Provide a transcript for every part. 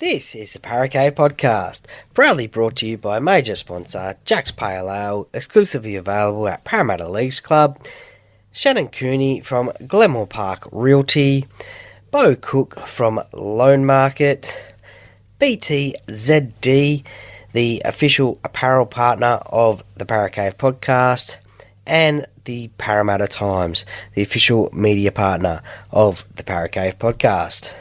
This is the Paracave Podcast, proudly brought to you by major sponsor Jack's Pale Ale, exclusively available at Parramatta Leagues Club, Shannon Cooney from Glenmore Park Realty, Bo Cook from Loan Market, BTZD, the official apparel partner of the Paracave Podcast, and the Parramatta Times, the official media partner of the Paracave Podcast.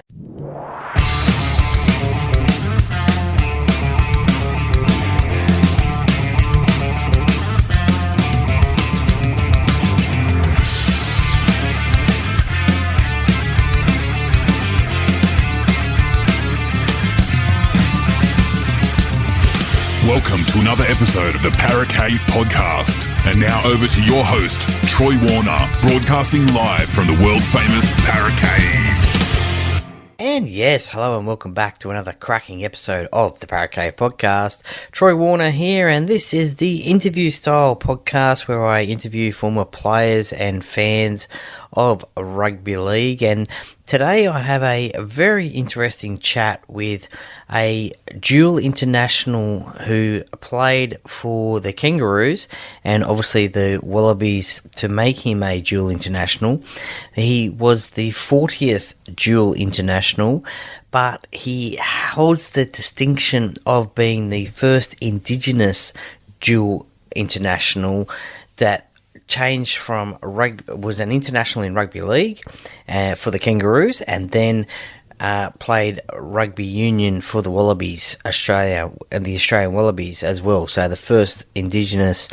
Welcome to another episode of the Paracave Podcast. And now over to your host, Troy Warner, broadcasting live from the world-famous Paracave. And yes, hello and welcome back to another cracking episode of the Paracave Podcast. Troy Warner here, and this is the interview-style podcast where I interview former players and fans of rugby league. And today I have a very interesting chat with a dual international who played for the Kangaroos and obviously the Wallabies to make him a dual international. He was the 40th dual international, but he holds the distinction of being the first indigenous dual international that changed from was an international in rugby league for the Kangaroos, and then played rugby union for the Wallabies, Australia, and the Australian Wallabies as well. So the first indigenous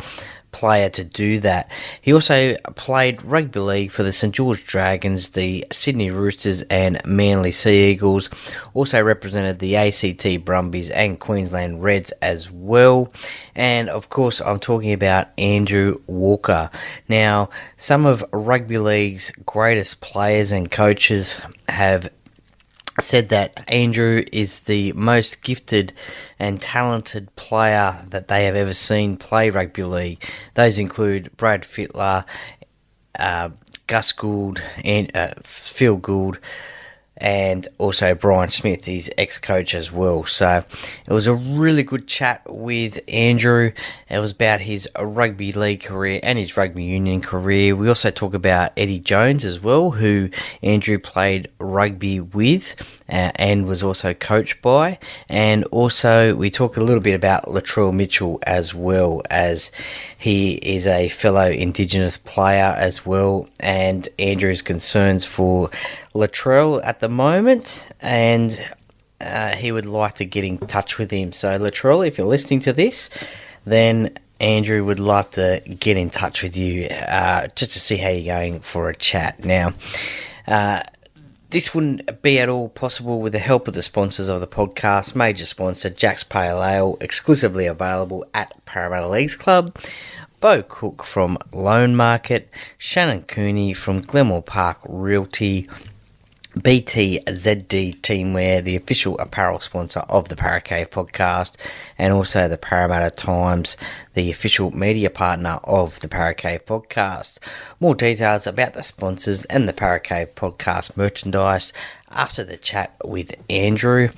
player to do that. He also played rugby league for the St George Dragons, the Sydney Roosters and Manly Sea Eagles. Also represented the ACT Brumbies and Queensland Reds as well. And of course I'm talking about Andrew Walker. Now, some of rugby league's greatest players and coaches have said that Andrew is the most gifted and talented player that they have ever seen play rugby league. Those include Brad Fittler, Gus Gould, and Phil Gould, and also Brian Smith, his ex-coach as well. So it was a really good chat with Andrew. It was about his rugby league career and his rugby union career. We also talk about Eddie Jones as well, who Andrew played rugby with and was also coached by. And also we talk a little bit about Latrell Mitchell as well, as he is a fellow Indigenous player as well, and Andrew's concerns for Latrell at the moment, and he would like to get in touch with him. So Latrell, if you're listening to this, then Andrew would love to get in touch with you just to see how you're going for a chat. Now, this wouldn't be at all possible with the help of the sponsors of the podcast. Major sponsor Jack's Pale Ale, exclusively available at Parramatta Leagues Club, Bo Cook from Loan Market, Shannon Cooney from Glenmore Park Realty, BTZD Teamwear, the official apparel sponsor of the Paracave Podcast, and also the Parramatta Times, the official media partner of the Paracave Podcast. More details about the sponsors and the Paracave Podcast merchandise after the chat with Andrew.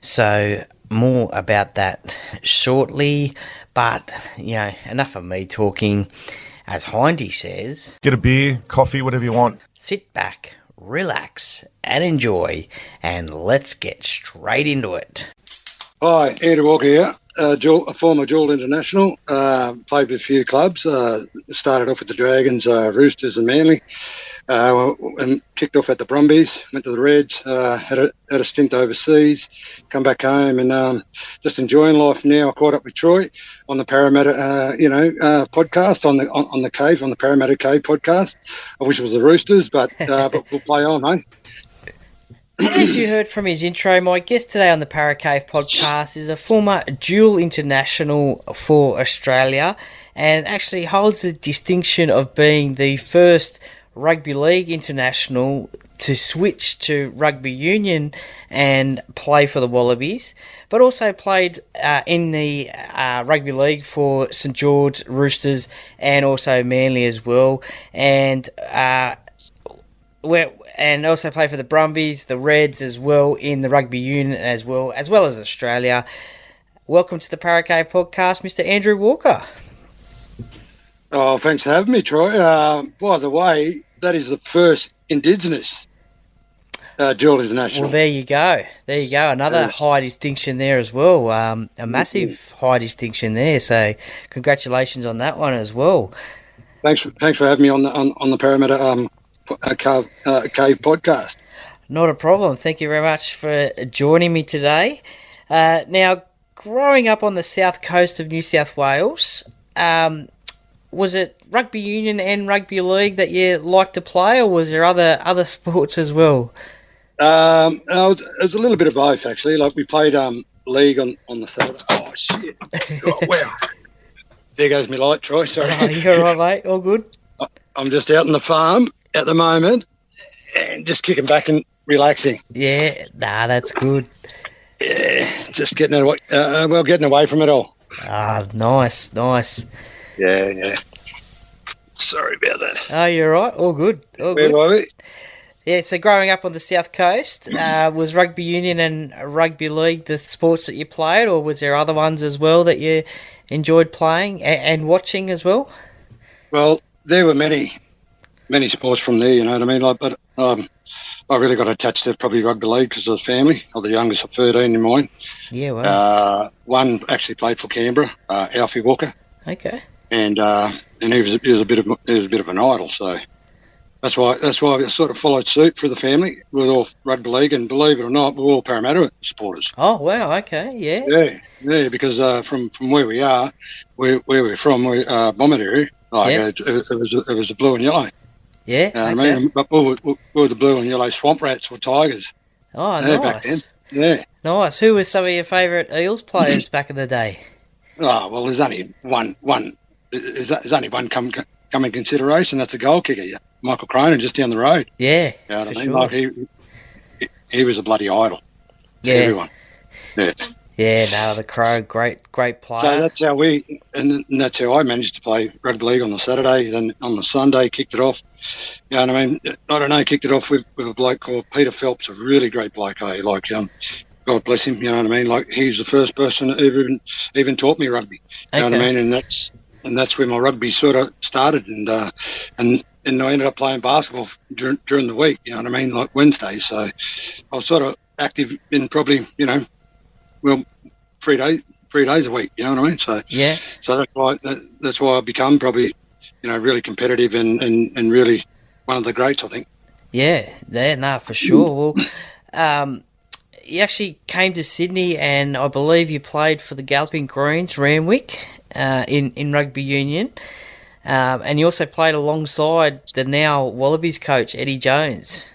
So more about that shortly, but enough of me talking. As Hindy says, get a beer, coffee, whatever you want. Sit back, relax and enjoy, and let's get straight into it. Hi, Andrew Walker here, a former dual international, played with a few clubs, started off with the Dragons, Roosters and Manly, and kicked off at the Brumbies, went to the Reds, had a stint overseas, come back home and just enjoying life now. I caught up with Troy on the Parramatta, podcast, on the Parramatta Cave podcast. I wish it was the Roosters, but we'll play on, eh? As you heard from his intro, my guest today on the Paracave Podcast is a former dual international for Australia and actually holds the distinction of being the first rugby league international to switch to rugby union and play for the Wallabies, but also played in the rugby league for St George Roosters and also Manly as well. And and also play for the Brumbies, the Reds as well in the rugby union as well as Australia. Welcome to the Paracave podcast, Mr. Andrew Walker. Oh, thanks for having me, Troy. By the way, that is the first indigenous dual international. Well, there you go. Another high distinction there as well. A massive high distinction there. So, congratulations on that one as well. Thanks for having me on the Parramatta Cave podcast. Not a problem. Thank you very much for joining me today. Now, growing up on the south coast of New South Wales, was it rugby union and rugby league that you liked to play, or was there other sports as well? It was a little bit of both, actually. Like, we played league on the Saturday. Oh, shit. Oh, wow. There goes my light, Troy. Sorry. Oh, you're all right, mate. All good? I'm just out on the farm at the moment and just kicking back and relaxing. Yeah, that's good. Yeah, just getting away from it all. Ah, nice. Yeah. Sorry about that. Oh, you're right. All good. Where were we? Yeah, so growing up on the south coast, was rugby union and rugby league the sports that you played, or was there other ones as well that you enjoyed playing and watching as well? Well, there were many sports from there, you know what I mean? Like, but I really got attached to probably rugby league because of the family. I'm the youngest of 13 in mine. Yeah, wow. One actually played for Canberra, Alfie Walker. Okay. And he was a bit of an idol, so that's why I sort of followed suit for the family with all rugby league, and believe it or not, we're all Parramatta supporters. Oh wow, okay, yeah. Yeah, because from where we are, where we're from, Bombard area, it was the blue and yellow. Yeah, okay. I mean, but we were the blue and yellow swamp rats or tigers. Oh, nice. Back then. Yeah. Nice. Who were some of your favourite Eels players back in the day? Oh well, there's only one. There's only one come in consideration. That's a goal kicker, Michael Cronin, just down the road. Yeah, you know what I mean? Sure. Like he was a bloody idol. Yeah. Everyone. Yeah. Yeah, no, the Crow, great player. So that's how that's how I managed to play rugby league on the Saturday. Then on the Sunday, kicked it off. You know what I mean? I don't know, kicked it off with a bloke called Peter Phelps, a really great bloke. Like, God bless him. You know what I mean? Like, he's the first person that even taught me rugby. You know what I mean? And that's where my rugby sort of started. And I ended up playing basketball during the week. You know what I mean? Like Wednesdays. So I was sort of active in probably 3 days a week. You know what I mean? So yeah. So that's why I've become probably really competitive and really one of the greats, I think. Yeah, no, for sure. Well, you actually came to Sydney, and I believe you played for the Galloping Greens, Randwick, in rugby union, and you also played alongside the now Wallabies coach Eddie Jones.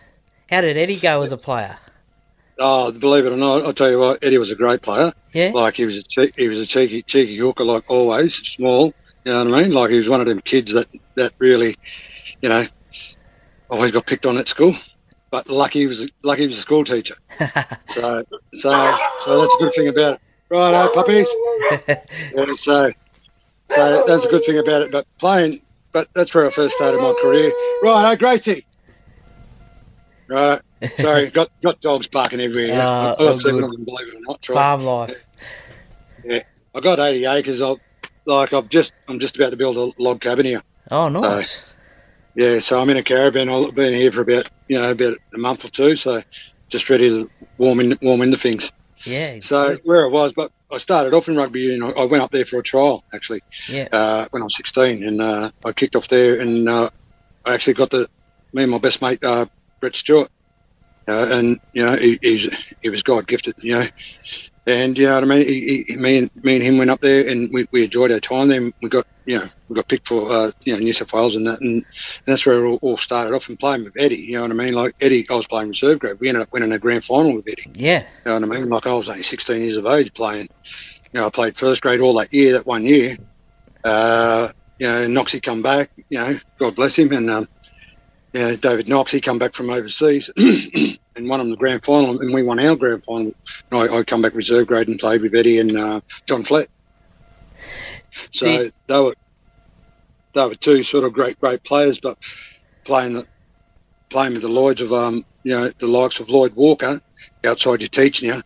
How did Eddie go as a player? Oh, believe it or not, I'll tell you what, Eddie was a great player. Yeah. Like he was a cheeky Yorker, like always, small. You know what I mean? Like he was one of them kids that really, always got picked on at school. But lucky he was a school teacher. so that's a good thing about it. Righto, puppies. Yeah, so that's a good thing about it. But that's where I first started my career. Righto, Gracie. Right. Sorry, got dogs barking everywhere. I've got 7 of them, believe it or not. Try. Farm life. Yeah. I've got 80 acres. I'm just about to build a log cabin here. Oh, nice. So I'm in a caravan. I've been here for about a month or two, so just ready to warm into things. Yeah. So where I was, but I started off in rugby union. I went up there for a trial, actually. Yeah. When I was 16, and I kicked off there, and I actually got me and my best mate, Brett Stewart, and he was God gifted, and you know what I mean. Me and him went up there, and we enjoyed our time. Then we got picked for New South Wales and that, and that's where it all started off. And playing with Eddie, you know what I mean. Like Eddie, I was playing reserve grade. We ended up winning a grand final with Eddie. Yeah, you know what I mean. Like I was only 16 years of age playing. I played first grade all that 1 year. Knoxie come back. God bless him, and David Knoxie come back from overseas and won him the grand final, and we won our grand final. And I come back reserve grade and played with Eddie and John Flett. So they were two sort of great players, but playing playing with the Lloyds of the likes of Lloyd Walker outside, you teaching you,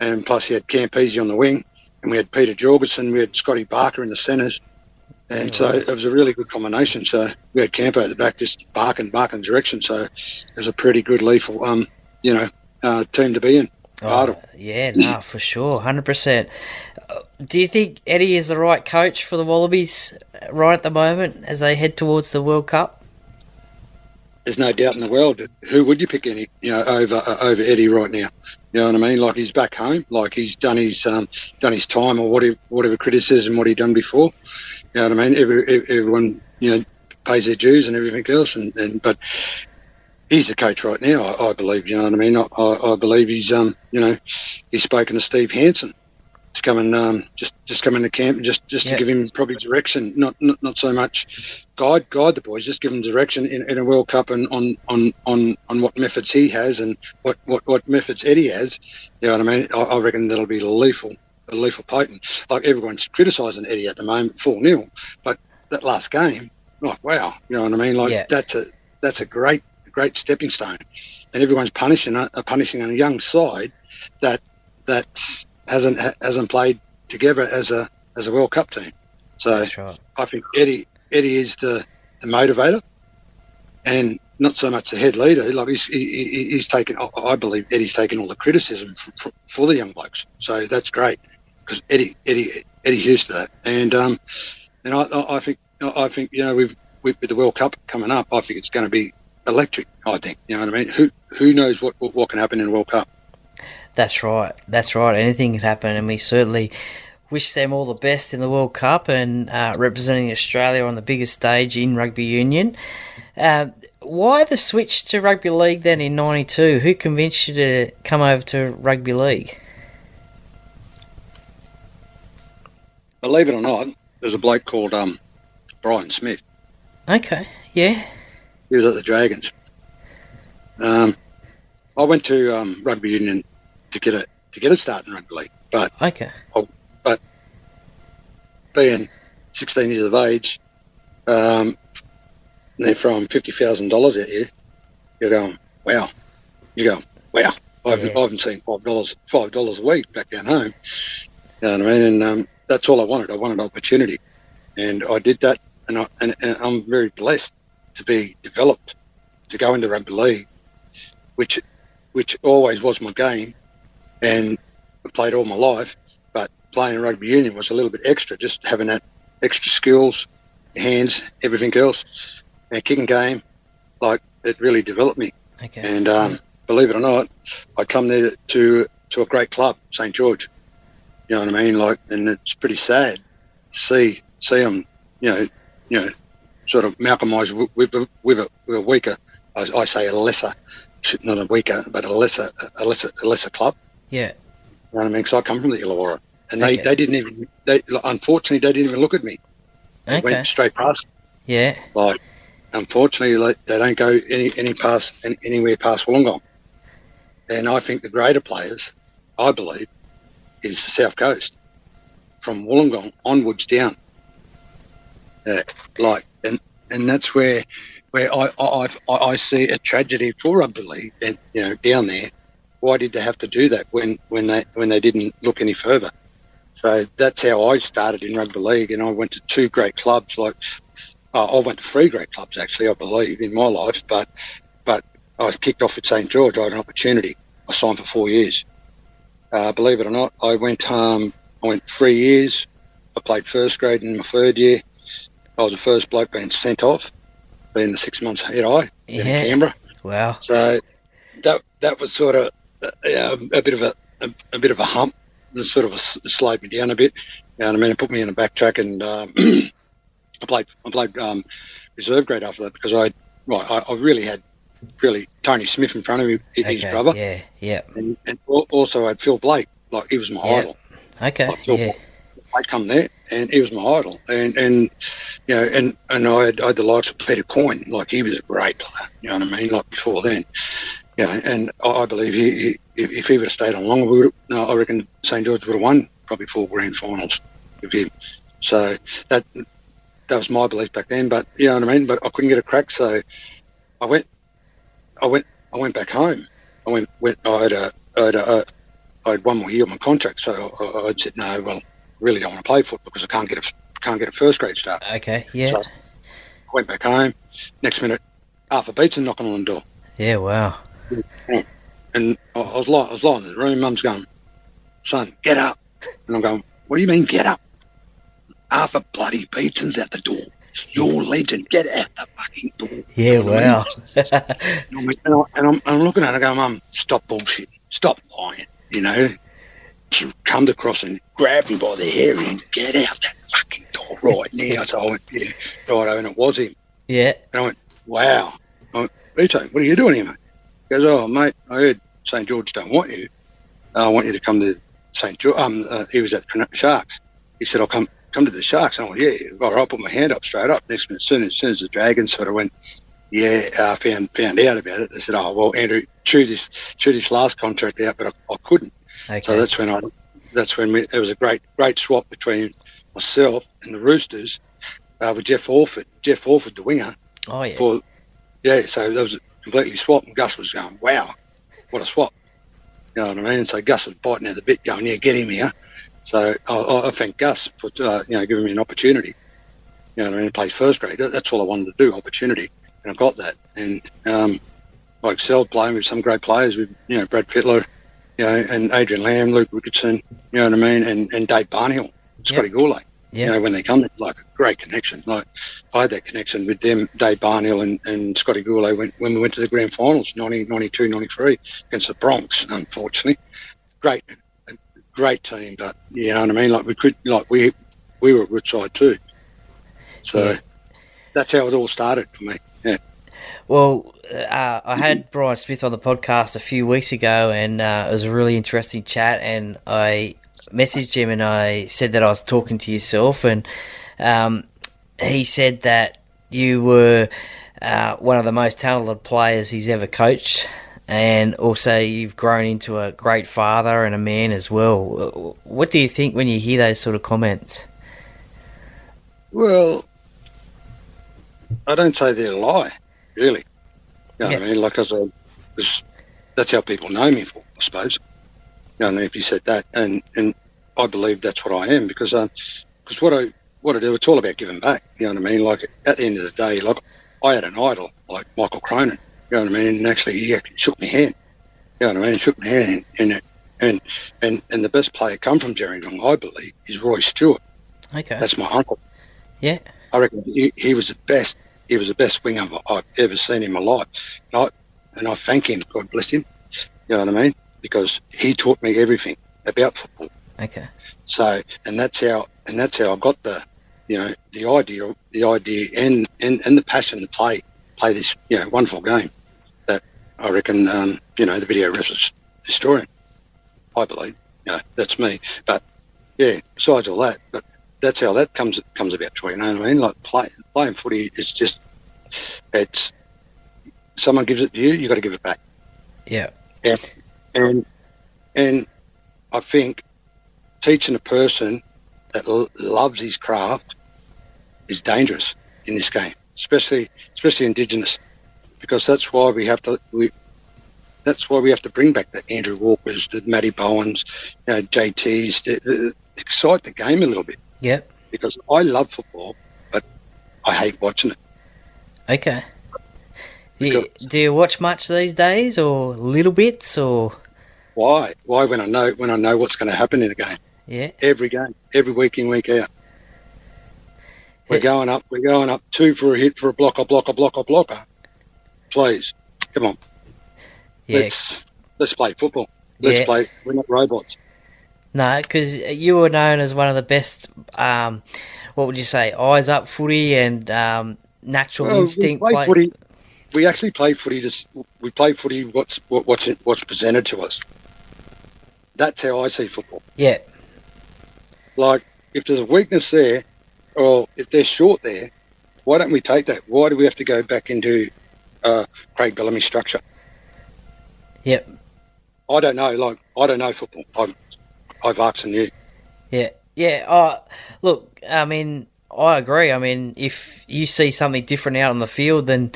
and plus you had Campese on the wing, and we had Peter Jorgensen, we had Scotty Barker in the centres, and so it was a really good combination. So we had Campo at the back just barking direction. So it was a pretty good lethal team to be in. Yeah, no, for sure, 100%. Do you think Eddie is the right coach for the Wallabies right at the moment as they head towards the World Cup? There's no doubt in the world. Who would you pick over Eddie right now? You know what I mean? Like, he's back home. Like, he's done his time, or whatever criticism what he done before. You know what I mean? Everyone pays their dues and everything else. But he's the coach right now. I believe. You know what I mean? I believe he's he's spoken to Steve Hansen to come and just come into camp and just to give him probably direction, not so much guide the boys, just give them direction in a World Cup and on what methods he has and what methods Eddie has. You know what I mean? I reckon that'll be lethal potent. Like, everyone's criticising Eddie at the moment, 4-0, but that last game, like, wow, you know what I mean? Like, that's a great stepping stone, and everyone's punishing a young side that hasn't played together as a World Cup team. So right. I think Eddie is the motivator, and not so much the head leader. Like, he's taken. I believe Eddie's taken all the criticism for the young blokes. So that's great, because Eddie's used to that. And I think with the World Cup coming up, I think it's going to be electric. I think, you know what I mean. Who knows what can happen in the World Cup? That's right. Anything can happen, and we certainly wish them all the best in the World Cup and representing Australia on the biggest stage in rugby union. Why the switch to rugby league then in '92? Who convinced you to come over to rugby league? Believe it or not, there's a bloke called Brian Smith. Okay, yeah. He was at the Dragons. I went to rugby union to get a start in rugby league, but being 16 years of age, they're throwing $50,000 at you. You're going, wow. I haven't seen $5 a week back down home. You know what I mean? And that's all I wanted. I wanted opportunity, and I did that. And I'm very blessed to be developed to go into rugby league, which always was my game, and I played all my life. But playing in rugby union was a little bit extra, just having that extra skills, hands, everything else, and kicking game. Like, it really developed me. Okay. And believe it or not, I come there to a great club, St. George. You know what I mean? Like, and it's pretty sad to see them, sort of Malcolmised with a weaker, I say a lesser, not a weaker, but a lesser club. Yeah. You know what I mean? Because I come from the Illawarra, and they unfortunately, they didn't even look at me. They went straight past me. Yeah. Like, unfortunately, they don't go anywhere past Wollongong. And I think the greater players, I believe, is the South Coast, from Wollongong onwards down. And that's where I see a tragedy for rugby league, and down there. Why did they have to do that when they didn't look any further? So that's how I started in rugby league, and I went to two great clubs. I went to three great clubs actually, I believe, in my life. But I kicked off at St. George. I had an opportunity. I signed for 4 years. Believe it or not, I went 3 years. I played first grade in my third year. I was the first bloke being sent off, being the 6 months head eye in Canberra. Wow. So that was sort of a bit of a hump. It sort of slowed me down a bit. You know what I mean? It put me in a backtrack, and I played reserve grade after that, because I really had Tony Smith in front of me, his brother. Yeah, yeah. And also I had Phil Blake. Like, he was my idol. Okay. Like, Phil Blake, I'd come there, and he was my idol. And I had the likes of Peter Coyne. Like, he was a great player. You know what I mean? Like, before then. And I believe if he would have stayed on longer, I reckon St. George would have won probably 4 grand finals with him. So that was my belief back then. But you know what I mean. But I couldn't get a crack, so I went I went back home. I had one more year on my contract, so I said, no, well, I really don't want to play football because I can't get a first grade start. Okay, yeah. So I went back home. Next minute, Arthur Beetson knocking on the door. Yeah, wow. And I was lying in the room. Mum's going, son, get up. And I'm going, what do you mean get up? Arthur bloody Beetson's out the door. You're legend. Get out the fucking door. Yeah, You know what wow. I mean? And I'm looking at her going, Mum, stop bullshit. Stop lying. You know, she come across and grabbed me by the hair and get out that fucking door right now. So I went, yeah, righto, and it was him. Yeah. And I went, wow. I went, Vito, what are you doing here, mate? He goes, oh, mate, I heard St. George don't want you. I want you to come to St. George. He was at the Sharks. He said, I'll come to the Sharks. And I went, yeah. Right, I put my hand up straight up. Next minute, as soon as the Dragons sort of went, yeah, found out about it. They said, oh, well, Andrew, chew this last contract out, but I couldn't. Okay. So that's when there was a great swap between myself and the Roosters with Jeff Orford. Jeff Orford, the winger. Oh, yeah. So that was completely swapped, and Gus was going, wow, what a swap. You know what I mean? And so Gus was biting at the bit, going, yeah, get him here. So I thank Gus for giving me an opportunity. You know what I mean? To play first grade. That's all I wanted to do, opportunity, and I got that. And I excelled playing with some great players, with Brad Fittler, and Adrian Lamb, Luke Ricketson, you know what I mean, and Dave Barnhill, Scotty Gourlay. Yeah. When they come, it's like a great connection. Like I had that connection with them, Dave Barnhill and Scotty Gourlay when we went to the grand finals, 92, 93 against the Bronx. Unfortunately, great team, but you know what I mean. Like we were a good side too. So that's how it all started for me. Yeah. Well, I had Brian Smith on the podcast a few weeks ago, and it was a really interesting chat. And I messaged him and I said that I was talking to yourself, and he said that you were one of the most talented players he's ever coached, and also you've grown into a great father and a man as well. What do you think when you hear those sort of comments? Well, I don't say they're a lie, really. You know what I mean? Like, that's how people know me for, I suppose. You know, if you said that, and I believe that's what I am, because what I do, it's all about giving back. You know what I mean? Like at the end of the day, like I had an idol like Michael Cronin. You know what I mean? And actually, he shook my hand. You know what I mean? He shook my hand, and the best player come from Gerringong, I believe, is Roy Stewart. Okay, that's my uncle. Yeah, I reckon he was the best. He was the best winger I've ever seen in my life, and I thank him. God bless him. You know what I mean? Because he taught me everything about football. Okay. So, and that's how I got the idea and the passion to play this wonderful game. That I reckon the video reference historian. I believe that's me. But yeah, besides all that, but that's how that comes about. You know what I mean? Like playing footy is just someone gives it to you, you got to give it back. Yeah. And I think teaching a person that loves his craft is dangerous in this game, especially indigenous, because that's why we have to bring back the Andrew Walkers, the Matty Bowens, JTs, to excite the game a little bit. Yep. Because I love football, but I hate watching it. Okay. Do you watch much these days, or little bits, or why? Why when I know what's going to happen in a game? Yeah. Every game, every week in, week out. We're going up 2 for a hit, for a blocker. Please, come on. Yeah. Let's play football. Let's play. We're not robots. No, because you were known as one of the best. What would you say? Eyes up footy and natural instinct. Footy. We actually play footy. We play footy. What's presented to us. That's how I see football. Yeah. Like, if there's a weakness there, or if they're short there, why don't we take that? Why do we have to go back into Craig Bellamy's structure? Yep. I don't know. Like, I don't know football. I've asked you. Yeah. Yeah. Look, I mean, I agree. I mean, if you see something different out on the field, then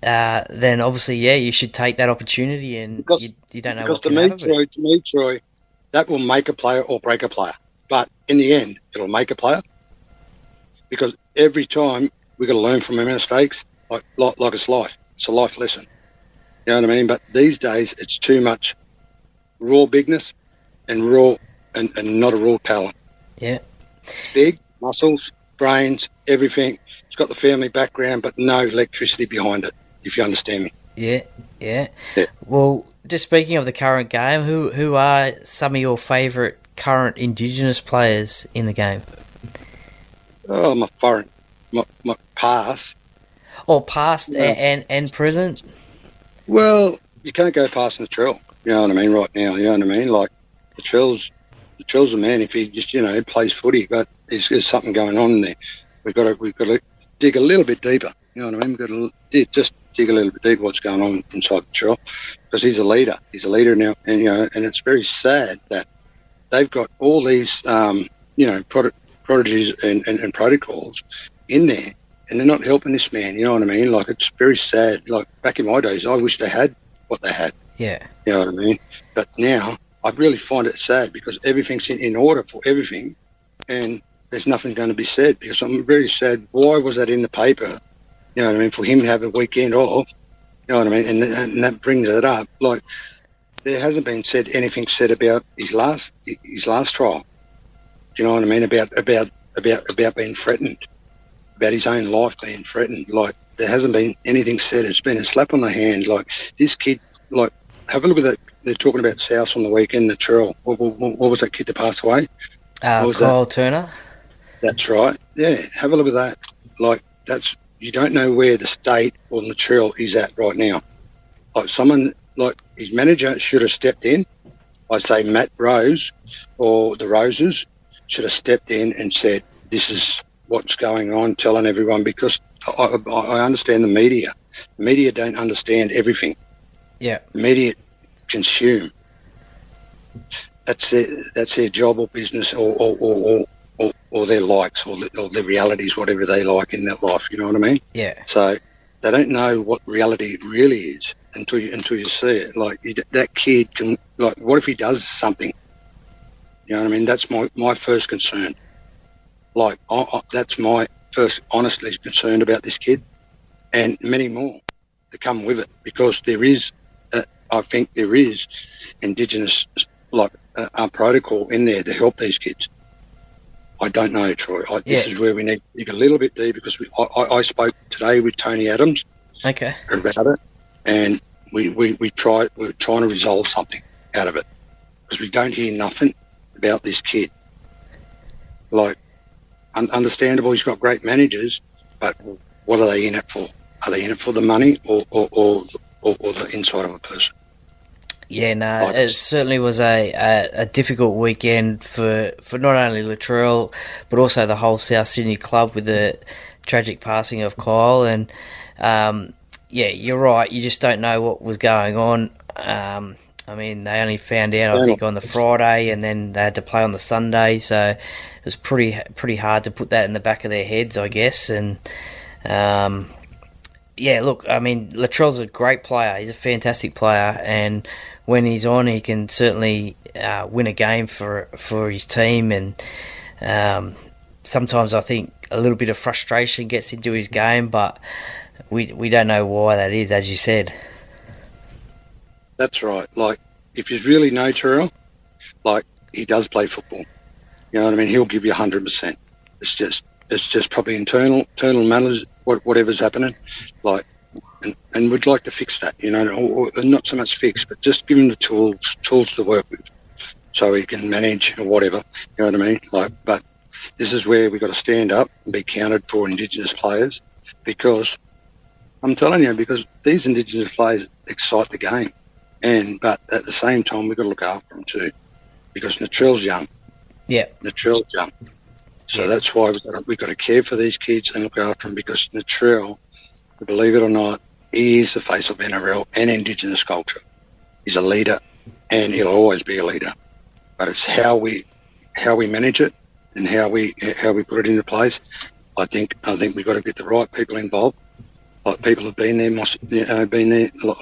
then obviously, you should take that opportunity, and Because, you don't know because what can happen. to me, Troy, that will make a player or break a player. But in the end, it'll make a player, because every time we got to learn from our mistakes, like it's life. It's a life lesson. You know what I mean? But these days, it's too much raw bigness and raw and not a raw talent. Yeah. Big, muscles, brains, everything. It's got the family background, but no electricity behind it, if you understand me. Yeah. Well, just speaking of the current game, who are some of your favourite current Indigenous players in the game? Oh, my past. Or past and present? Well, you can't go past Latrell. You know what I mean? Right now, you know what I mean? Like, Latrell's a man if he just plays footy, but there's something going on there. We've got to dig a little bit deeper. You know what I mean? We've got to just dig a little bit deeper what's going on inside Latrell, because he's a leader. He's a leader now, and and it's very sad that they've got all these prodigies and protocols in there, and they're not helping this man. You know what I mean? Like, it's very sad. Like, back in my days, I wish they had what they had. Yeah. You know what I mean? But now I really find it sad, because everything's in order for everything, and there's nothing going to be said, because I'm very sad. Why was that in the paper? You know what I mean? For him to have a weekend off, you know what I mean? And that brings it up. Like, there hasn't been anything said about his last trial. Do you know what I mean? About being threatened, about his own life being threatened. Like, there hasn't been anything said. It's been a slap on the hand. Like, this kid, like, have a look at that. They're talking about South on the weekend, the Latrell. What was that kid that passed away? Kyle Turner. That's right. Yeah, have a look at that. Like, you don't know where the state or Latrell is at right now. Like, someone, like, his manager should have stepped in. I'd say Matt Rose or the Roses should have stepped in and said, this is what's going on, telling everyone, because I understand the media. The media don't understand everything. Yeah. The media consume. That's their job or business or their likes or their realities, whatever they like in their life. You know what I mean? Yeah. So they don't know what reality really is until you see it. Like, that kid can, like, what if he does something? You know what I mean? That's my first concern. Like, that's my first honestly concerned about this kid, and many more to come with it, because there is, I think there is indigenous, like, a protocol in there to help these kids. I don't know, Troy. This is where we need to dig a little bit deep, because I spoke today with Tony Adams about it, and we're trying to resolve something out of it, because we don't hear nothing about this kid. Like, understandable, he's got great managers, but what are they in it for? Are they in it for the money or the inside of a person? Yeah, no, it certainly was a difficult weekend for not only Latrell, but also the whole South Sydney club, with the tragic passing of Kyle. And you're right, you just don't know what was going on. I mean, they only found out, I think, on the Friday, and then they had to play on the Sunday, so it was pretty hard to put that in the back of their heads, I guess. And look, I mean, Latrell's a great player. He's a fantastic player, and when he's on, he can certainly win a game for his team. And sometimes I think a little bit of frustration gets into his game, but we don't know why that is, as you said. That's right. Like, if you really know Terrell, like, he does play football. You know what I mean? He'll give you 100%. It's just probably internal matters, whatever's happening. Like, and we'd like to fix that, you know, or not so much fix, but just give him the tools to work with, so he can manage or whatever. You know what I mean? Like, but this is where we've got to stand up and be counted for Indigenous players, because I'm telling you, because these Indigenous players excite the game. But at the same time, we've got to look after them too, because Latrell's young. Yeah. Latrell's young. So that's why we've got to care for these kids and look after them, because Latrell, believe it or not, he is the face of NRL and Indigenous culture. He's a leader, and he'll always be a leader. But it's how we manage it and how we put it into place. I think we've got to get the right people involved, like people have been there,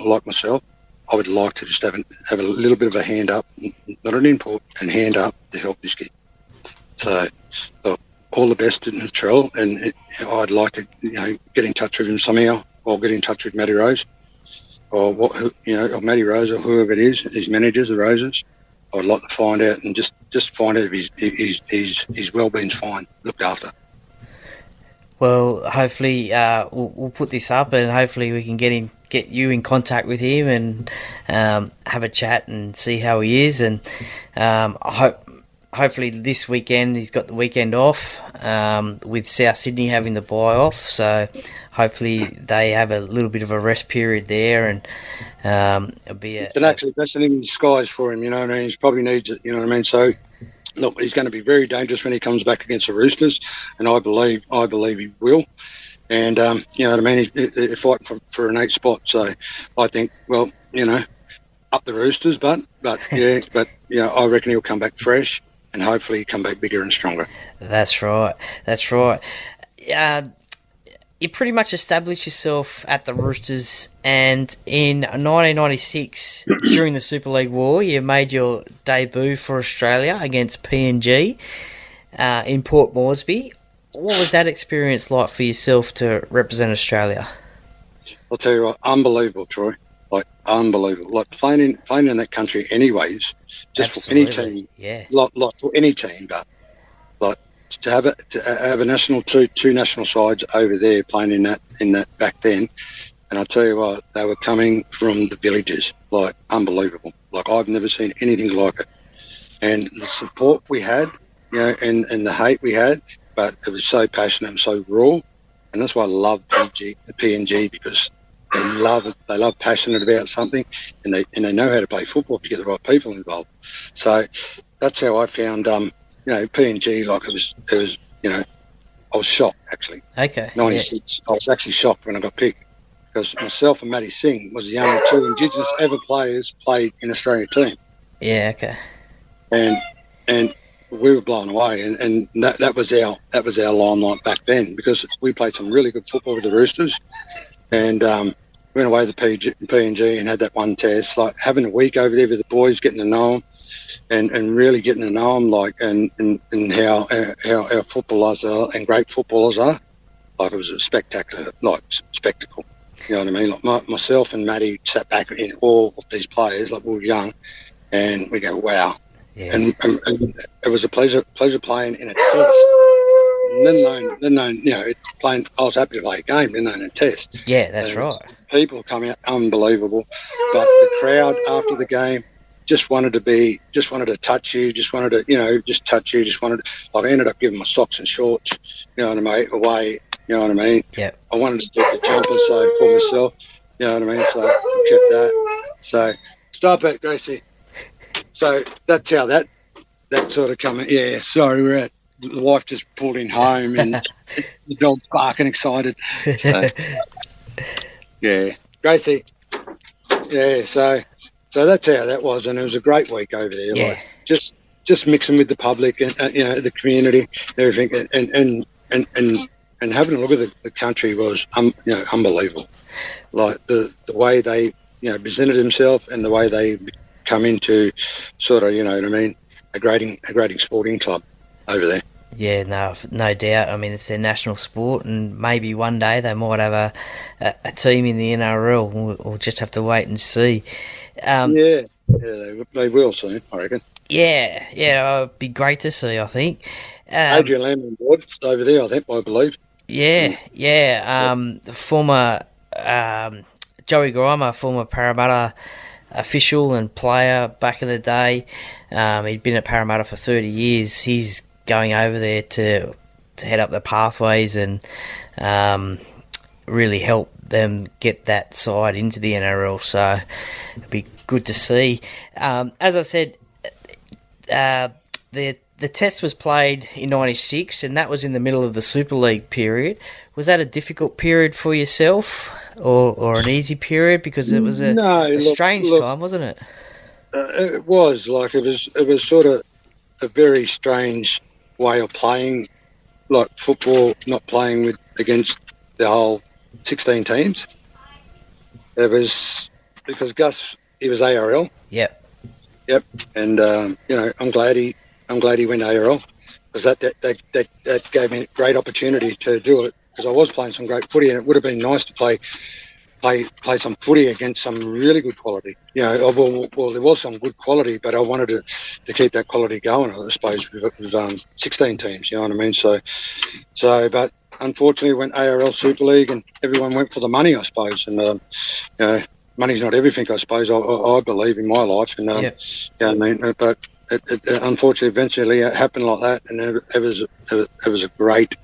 like myself. I would like to just have a little bit of a hand up, not an input, and hand up to help this kid. So, look, all the best in Latrell, and I'd like to, get in touch with him somehow, or get in touch with Matty Rose, or or Matty Rose, or whoever it is, his managers, the Roses. I'd like to find out and just find out if his well-being's fine, looked after. Well, hopefully we'll put this up, and hopefully we can get you in contact with him and have a chat and see how he is. And hopefully this weekend he's got the weekend off, with South Sydney having the bye off. So hopefully they have a little bit of a rest period there, and it'll be it's an actual blessing in disguise for him. You know what I mean? He probably needs it. You know what I mean? So. Look, he's going to be very dangerous when he comes back against the Roosters, and I believe he will. And you know what I mean? They're fighting for an 8 spot. So I think, well, up the Roosters, but I reckon he'll come back fresh, and hopefully come back bigger and stronger. That's right. You pretty much established yourself at the Roosters, and in 1996, during the Super League War, you made your debut for Australia against PNG in Port Moresby. What was that experience like for yourself to represent Australia? I'll tell you what, unbelievable, Troy. Like, unbelievable. Like, playing in that country anyways, just Absolutely. for any team. Yeah. Like for any team, but like to have a national two national sides over there playing in that back then, and I tell you what, they were coming from the villages, like unbelievable. Like, I've never seen anything like it, and the support we had, and the hate we had, but it was so passionate and so raw, and that's why I love PNG, because they love it. They love passionate about something, and they know how to play football if you get the right people involved. So that's how I found PNG. Like, it was I was shocked, actually. Okay. 96. Yeah. I was actually shocked when I got picked, because myself and Matty Singh was the only 2 indigenous ever players played in Australian team. Yeah. Okay. And we were blown away, and that was our limelight back then, because we played some really good football with the Roosters, and went away to PNG and had that one test. Like, having a week over there with the boys, getting to know them, and really getting to know them, like, and how our footballers are, and great footballers are. Like, it was a spectacular, spectacle. You know what I mean? Like, myself and Matty sat back in all of these players, like, we were young, and we go, wow. Yeah. And it was a pleasure playing in a test. Then playing. I was happy to play a game, then in a test. Yeah, that's right. People come out unbelievable, but the crowd after the game just wanted to touch you, just wanted to, just touch you, like, I ended up giving my socks and shorts, away, you know what I mean? Yeah. I wanted to get the jumper, so for myself, you know what I mean? So I kept that. So stop it, Gracie. So that's how that sort of come. Yeah, sorry, the wife just pulled in home, and the dog's barking excited. So, yeah, Gracie. Yeah, so that's how that was, and it was a great week over there. Yeah. Like, just mixing with the public and the community, and everything, and having a look at the country was unbelievable. Like, the way they presented themselves, and the way they come into sort of, a grading sporting club over there. Yeah, no doubt. I mean, it's their national sport, and maybe one day they might have a team in the NRL. We'll just have to wait and see. They will soon, I reckon. Yeah, it'd be great to see, I think. Adrian Lamb board over there, I believe. Yeah. The former Joey Grimer, former Parramatta official and player back in the day. He'd been at Parramatta for 30 years. He's going over there to head up the pathways and really help them get that side into the NRL. So it'd be good to see. As I said, the test was played in 96, and that was in the middle of the Super League period. Was that a difficult period for yourself, or an easy period? Because it was a strange time, wasn't it? It was. Like, it was sort of a very strange way of playing, like football, not playing against the whole 16 teams. It was because Gus, he was ARL. Yep. And I'm glad he went ARL because that gave me a great opportunity to do it because I was playing some great footy and it would have been nice to play some footy against some really good quality. Well, there was some good quality, but I wanted to keep that quality going, I suppose, with 16 teams, you know what I mean? So, but unfortunately went ARL Super League and everyone went for the money, I suppose, and, money's not everything, I suppose, I believe in my life, and, I mean, but it unfortunately eventually it happened like that, and it was a great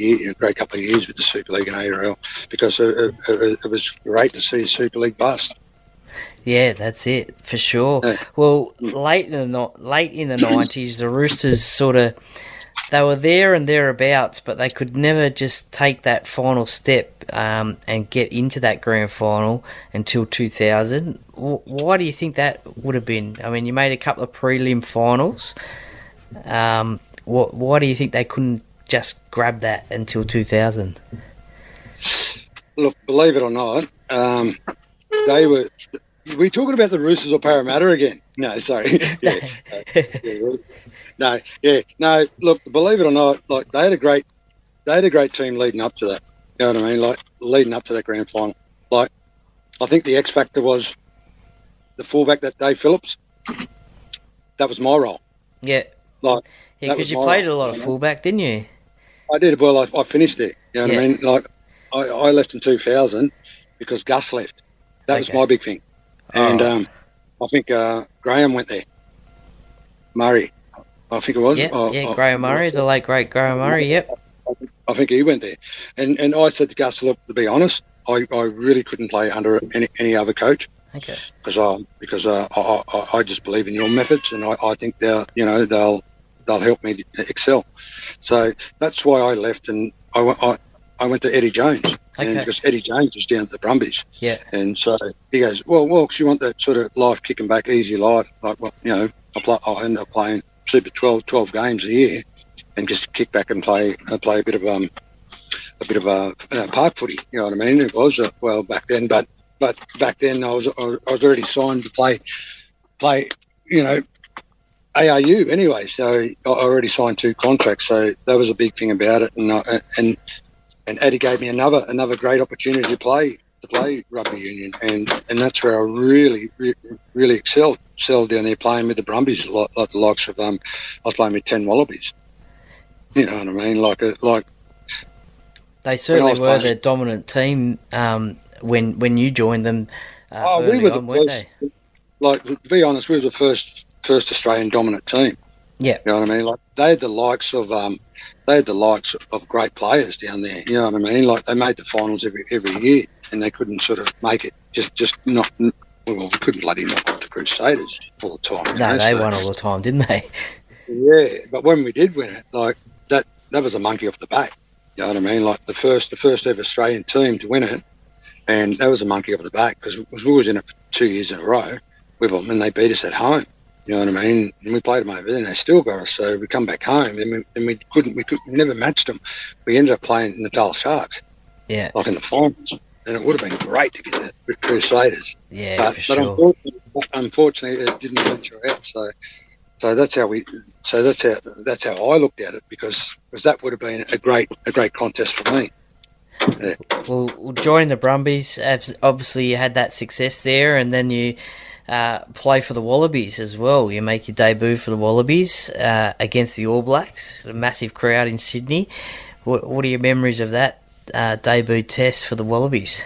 year, a great couple of years with the Super League and ARL because it was great to see Super League bust. Yeah, that's it for sure. Yeah. Well, late in the 90s, the Roosters they were there and thereabouts, but they could never just take that final step and get into that grand final until 2000. Why do you think that would have been? I mean, you made a couple of prelim finals. Why do you think they couldn't just grab that until 2000? Look, believe it or not, they were... Are we talking about the Roosters or Parramatta again? No, sorry. No. Look, believe it or not, like they had a great team leading up to that. You know what I mean? Like leading up to that grand final. Like I think the X factor was the fullback that Dave Phillips. That was my role. Yeah. Because you played a lot of fullback, didn't you? I did. Well, I finished there. You know what I mean? Like I left in 2000 because Gus left. That was my big thing. And I think Graham went there. Murray, I think it was. Graham Murray, the late great Graham Murray. Yep. I think he went there, and I said to Gus, look, to be honest, I really couldn't play under any other coach. Okay. Because I just believe in your methods, and I think they'll help me to excel. So that's why I left, and I went to Eddie Jones. Okay. And because Eddie Jones was down at the Brumbies. Yeah. And so he goes, well, because you want that sort of life kicking back, easy life. Like, well, I ended up playing Super 12 games a year and just kick back and play a bit of park footy. You know what I mean? It was, back then. But back then I was already signed to play, ARU anyway. So I already signed 2 contracts. So that was a big thing about it. And Eddie gave me another great opportunity to play rugby union, and that's where I really excelled down there playing with the Brumbies, like the likes of I was playing with 10 Wallabies. You know what I mean? Like they certainly were the dominant team when you joined them. We were the first. Like to be honest, we were the first Australian dominant team. Yeah, you know what I mean. Like they had the likes of great players down there. You know what I mean. Like they made the finals every year, and they couldn't sort of make it. Just not. Well, we couldn't bloody knock off the Crusaders all the time. No, they won all the time, didn't they? Yeah, but when we did win it, like that was a monkey off the back. You know what I mean? Like the first ever Australian team to win it, and that was a monkey off the back because we was in it for 2 years in a row with them, and they beat us at home. You know what I mean? And we played them over there and they still got us. So we come back home and we never matched them. We ended up playing Natal Sharks. Yeah. Like in the finals. And it would have been great to get the Crusaders. Yeah, but, for sure. But unfortunately it didn't venture out. So that's how I looked at it because that would have been a great contest for me. Yeah. Well, joining the Brumbies, obviously you had that success there, and then you play for the Wallabies as well. You make your debut for the Wallabies against the All Blacks, a massive crowd in Sydney. What are your memories of that debut test for the Wallabies?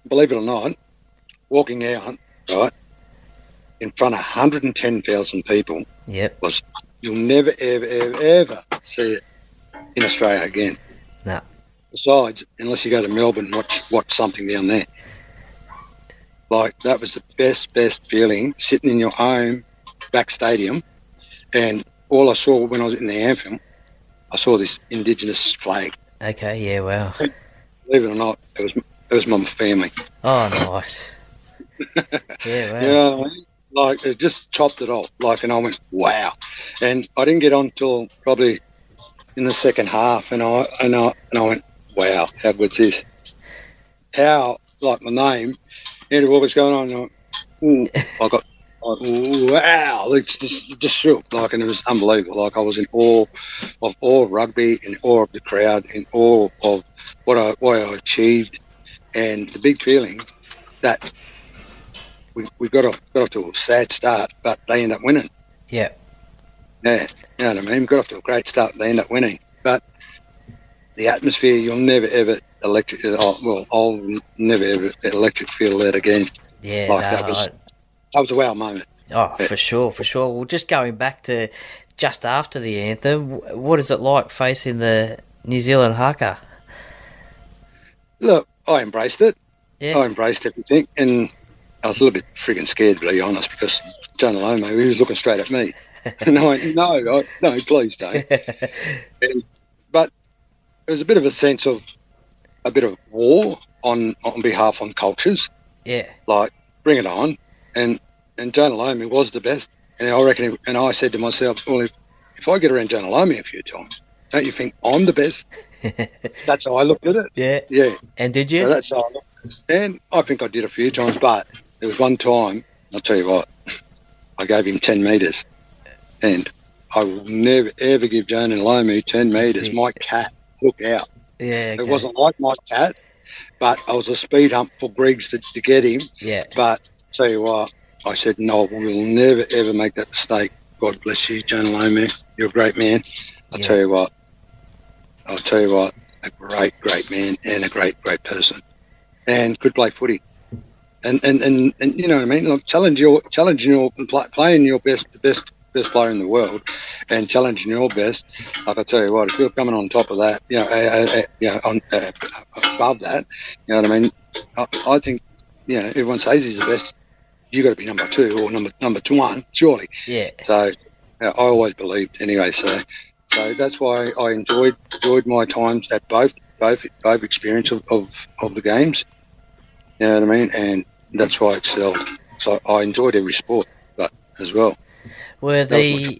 Believe it or not, walking out, right, in front of 110,000 people, was you'll never, ever see it in Australia again. No. Besides, unless you go to Melbourne and watch something down there. Like, that was the best feeling, sitting in your home back stadium, and all I saw when I was in the anthem, I saw this indigenous flag. Okay, yeah, wow. Believe it or not, it was my family. Oh, nice. Yeah, wow. You know what I mean? Like, it just chopped it off, like, and I went, wow. And I didn't get on till probably in the second half, and I went, wow, how good's this? How, like my name, Andrew Walker's going on, and I got, wow, it's just shook, like, and it was unbelievable. Like, I was in awe of rugby, in awe of the crowd, in awe of what I achieved, and the big feeling that we got off to a sad start, but they end up winning. Yeah. Yeah, you know what I mean? We got off to a great start, they end up winning. But the atmosphere, you'll never ever I'll never ever electric feel that again. Yeah, like that was a wow moment. Oh, yeah. For sure. Well, just going back to just after the anthem, what is it like facing the New Zealand haka? Look, I embraced it. Yeah. I embraced everything, and I was a little bit frigging scared, to be honest, because Jonah Lomu, he was looking straight at me. And I went, no, please don't. But it was a bit of a sense of a bit of war on behalf on cultures. Yeah. Like, bring it on. And Jonah Lomu was the best. And I reckon, and I said to myself, well, if I get around Jonah Lomu a few times, don't you think I'm the best? That's how I looked at it. Yeah. Yeah. And did you? So that's how I looked at it. And I think I did a few times, but there was one time, I'll tell you what, I gave him 10 metres. And I will never, ever give Jonah Lomu 10 metres. My cat took out. Yeah. Okay. It wasn't like my cat, but I was a speed hump for Griggs to get him. Yeah. But tell you what, I said, no, we'll never, ever make that mistake. God bless you, Jonah Lomu. You're a great man. I'll tell you what, a great, great man and a great, great person. And could play footy. And you know what I mean? Like, playing your best, the best player in the world, and challenging your best. Like, I tell you what, if you're coming on top of that, above that, you know what I mean? I think, everyone says he's the best. You got to be number 2 or number 1, surely. Yeah. So I always believed anyway. So that's why I enjoyed my times at both experience of the games. You know what I mean? And that's why I excelled. So I enjoyed every sport, but as well. Were the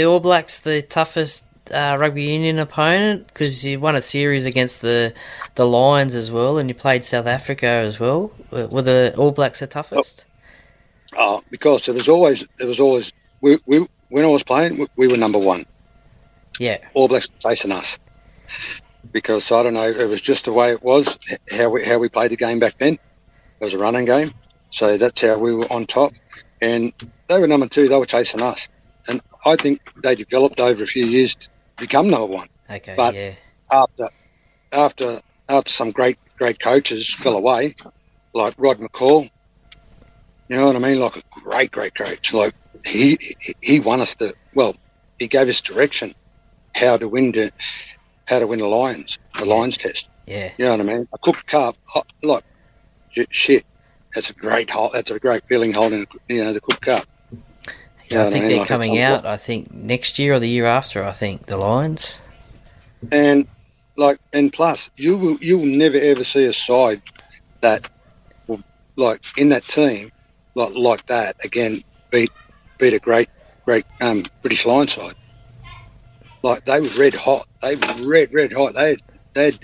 All Blacks the toughest rugby union opponent? Because you won a series against the Lions as well, and you played South Africa as well. Were the All Blacks the toughest? Because there was always we when I was playing, we were number 1. Yeah. All Blacks chasing us. Because I don't know, it was just the way it was, how we played the game back then. It was a running game, so that's how we were on top. And they were number 2, they were chasing us. And I think they developed over a few years to become number 1. Okay, but yeah. After some great coaches fell away, like Rod McCall, you know what I mean? Like a great coach. Like he won us he gave us direction how to win the Lions test. Yeah. You know what I mean? A cooked carp, like shit. That's a great feeling holding, the cooked carp. Yeah, I think they're coming out. I think next year or the year after. I think the Lions. And plus, you'll never ever see a side that will, like, in that team, like that again, beat a great British Lions side. Like, they were red hot. They were red hot. They had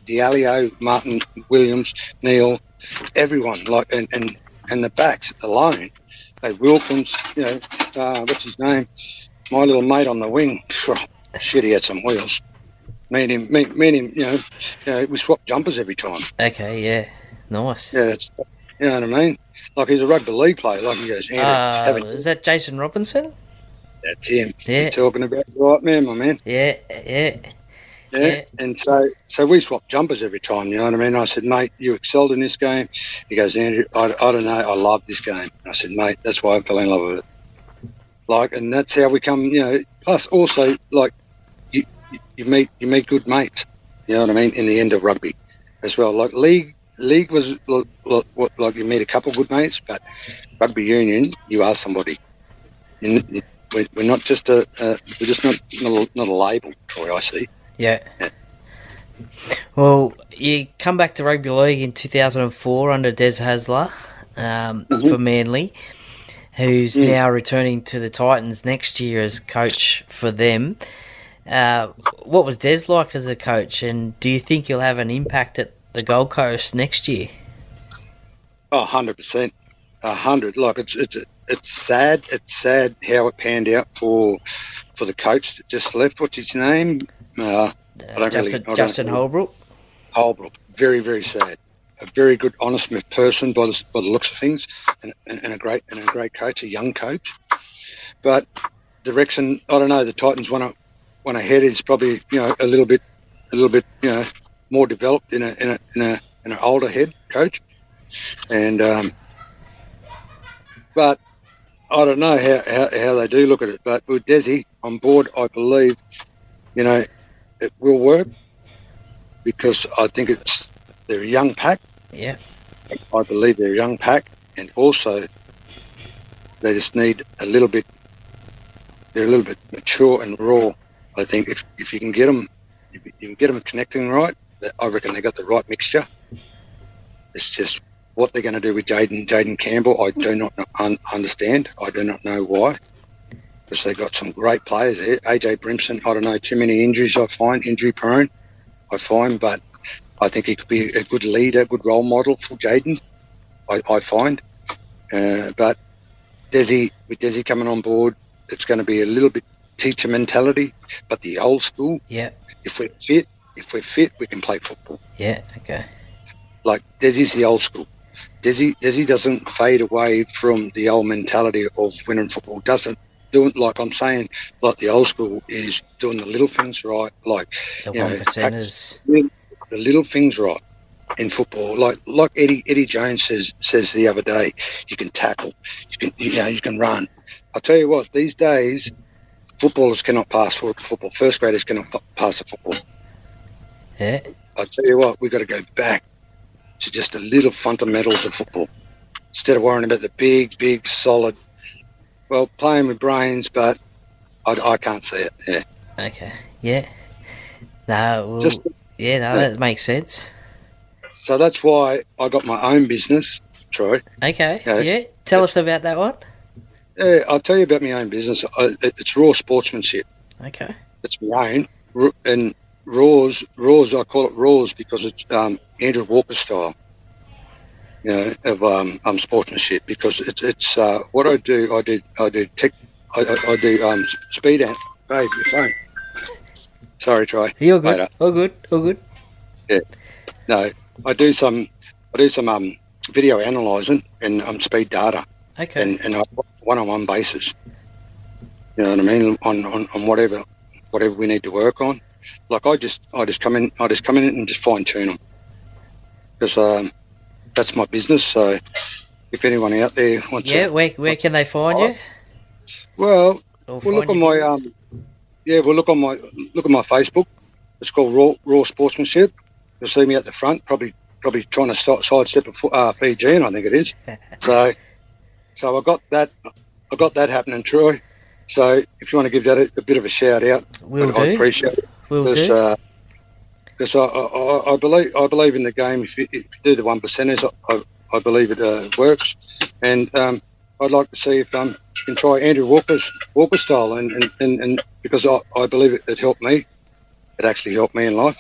Diallo, Martin Williams, Neil, everyone, like, and the backs alone. They Wilkins, what's his name? My little mate on the wing. Shit, he had some wheels. Me and him, we swapped jumpers every time. Okay, yeah, nice. Yeah, you know what I mean? Like, he's a rugby league player. Like, he goes, Andrew, is that Jason Robinson? That's him. Yeah. You're talking about the right man, my man. Yeah. And so we swapped jumpers every time, you know what I mean? I said, mate, you excelled in this game. He goes, Andrew, I don't know, I love this game. I said, mate, that's why I fell in love with it. Like, and that's how we come, plus also, like, you meet good mates, you know what I mean, in the end of rugby as well. Like, league was like you meet a couple of good mates, but rugby union, you are somebody. We're not just we're just not a label, Troy, I see. Yeah. Well, you come back to rugby league in 2004 under Des Hasler for Manly, who's now returning to the Titans next year as coach for them. What was Des like as a coach, and do you think he'll have an impact at the Gold Coast next year? Oh, 100%. 100. Like, it's sad. It's sad how it panned out for the coach that just left. What's his name? Justin Holbrook. Holbrook. Very, very sad. A very good, honest person by the looks of things, and a great coach, a young coach. But direction, I don't know. The Titans want to head is probably a little bit more developed in an older head coach, and but I don't know how they do look at it. But with Desi on board, I believe it will work, because I think they're a young pack. Yeah. I believe they're a young pack, and also they just need a little bit. They're a little bit mature and raw. I think if you can get them, connecting right, I reckon they got the right mixture. It's just what they're going to do with Jaden Campbell. I do not understand. I do not know why, because they got some great players there. AJ Brimson. I don't know, too many injuries. I find injury prone. But I think he could be a good leader, good role model for Jaden. I find, but with Desi coming on board, it's going to be a little bit teacher mentality, but the old school. Yeah. If we're fit, we can play football. Yeah. Okay. Like, Desi's the old school. Desi doesn't fade away from the old mentality of winning football. Doesn't do it, like I'm saying, like the old school is doing the little things right, like the 1%ers. The little things right in football, like Eddie Jones says the other day. You can tackle, you can run. I tell you what, these days footballers cannot pass for football. First graders cannot pass the football. Yeah. I tell you what, we've got to go back to just the little fundamentals of football instead of worrying about the big solid. Well, playing with brains, but I can't see it. Yeah. Okay. Yeah. No. Well, that makes sense. So that's why I got my own business, Troy. Okay. Yeah. Tell us about that one. Yeah, I'll tell you about my own business. It's raw sportsmanship. Okay. It's my own, and raws. I call it raws because it's Andrew Walker style. Of sportsmanship, because it's what I do. I do speed ant. Babe, your phone. Sorry, Troy. You're good. Later. All good. Yeah. No, I do some video analysing and speed data. Okay. And one-on-one basis. You know what I mean? On whatever we need to work on. Like I just come in and just fine tune them, because that's my business. So if anyone out there wants, where can they find you? Well, we'll look on my look at my Facebook. It's called Raw Sportsmanship. You'll see me at the front, probably trying to sidestep a Fijian, I think it is. So I got that happening, Troy. So if you want to give that a bit of a shout out, I appreciate it. Because I believe in the game. If you do the 1%ers, I believe it works. And I'd like to see if you can try Andrew Walker style, and because I believe it helped me. It actually helped me in life.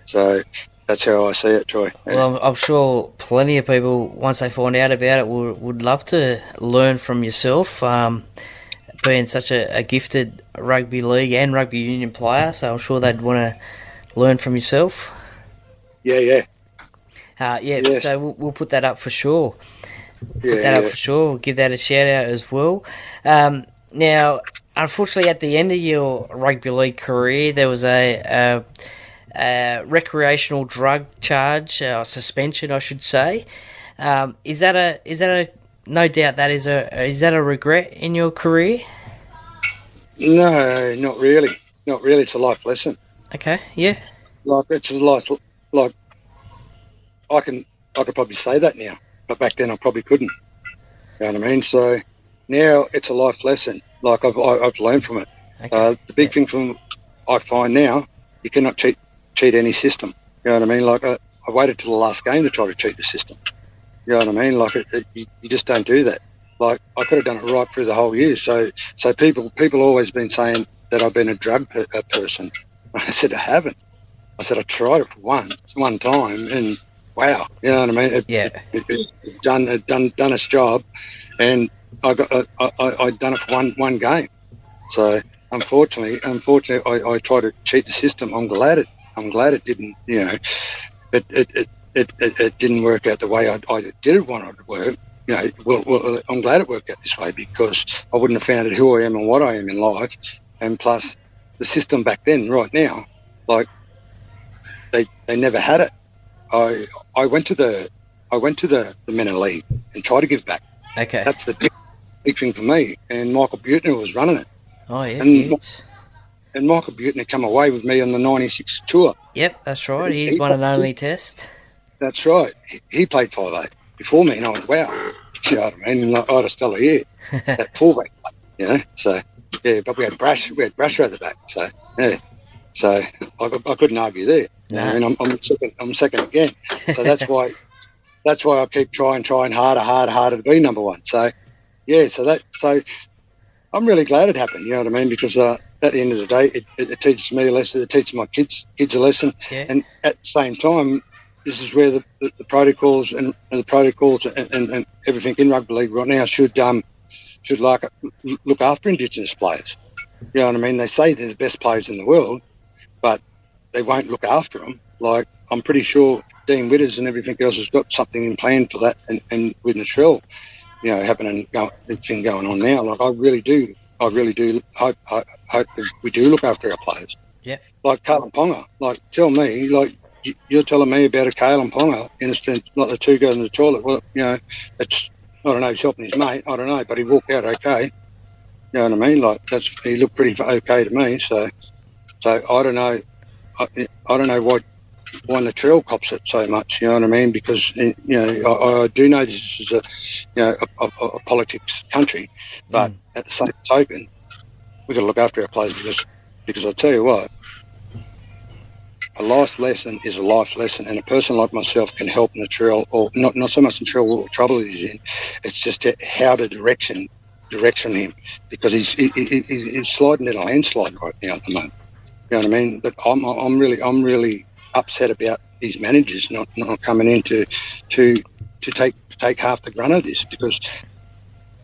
So that's how I see it, Troy. Well, I'm sure plenty of people, once they find out about it, would love to learn from yourself, being such a gifted rugby league and rugby union player. So I'm sure they'd want to learn from yourself. Yeah. Yes. So we'll put that up for sure. We'll give that a shout out as well. Now, unfortunately, at the end of your rugby league career, there was a recreational drug charge, suspension, I should say. Is that a no doubt that is that a regret in your career? No, not really. Not really. It's a life lesson. Okay. Yeah. Like it's a life. Like I could probably say that now, but back then I probably couldn't. You know what I mean? So now it's a life lesson. Like I've learned from it. Okay. The big thing I find now, you cannot cheat any system. You know what I mean? Like I waited till the last game to try to cheat the system. You know what I mean? Like you just don't do that. Like I could have done it right through the whole year. So people always been saying, that I've been a drug person. I said, I haven't. I said, I tried it for one time, and wow, you know what I mean? It done its job, and I done it for one game. So unfortunately, I tried to cheat the system. I'm glad it didn't. You know, it didn't work out the way I did want it to work. You know, well, I'm glad it worked out this way, because I wouldn't have found out who I am and what I am in life, and plus the system back then, right now, like they never had it. I went to the men of league and tried to give back. Okay. That's the big thing for me. And Michael Buettner was running it. Oh, yeah. And Michael Buettner come away with me on the 96 tour. Yep, that's right. He's won an only test. That's right. He played 5'8" before me, and I went, wow. You know what I mean? And I had a stellar year. That fullback, you know. So, yeah, but we had Brasher at the back. So, yeah. So I couldn't argue there. You know what I mean? I'm second again. So that's why I keep trying harder to be number one. So yeah, so I'm really glad it happened. You know what I mean? Because at the end of the day, it teaches me a lesson. It teaches my kids a lesson. Yeah. And at the same time, this is where the protocols and everything in rugby league right now should like look after Indigenous players. You know what I mean? They say they're the best players in the world, but they won't look after them. Like, I'm pretty sure Dean Witters and everything else has got something in plan for that, and with Latrell, you know, happening, thing going on now. Like, I really do hope that we do look after our players. Yeah. Like Kalen Ponga. Like, tell me, like, you're telling me about a Kalen Ponga, instead, like the two goes in the toilet. Well, you know, it's, I don't know, he's helping his mate. I don't know, but he walked out okay. You know what I mean? Like, he looked pretty okay to me. So I don't know. I don't know why Latrell cops it so much. You know what I mean? Because, you know, I do know this is a politics country, but at the same token, we've got to look after our players, because I tell you what, a life lesson is a life lesson, and a person like myself can help Latrell, or not so much Latrell what trouble he's in. It's just how to direction him, because he's sliding in a landslide right now at the moment. You know what I mean? But I'm really upset about these managers not coming in to take half the grunt of this, because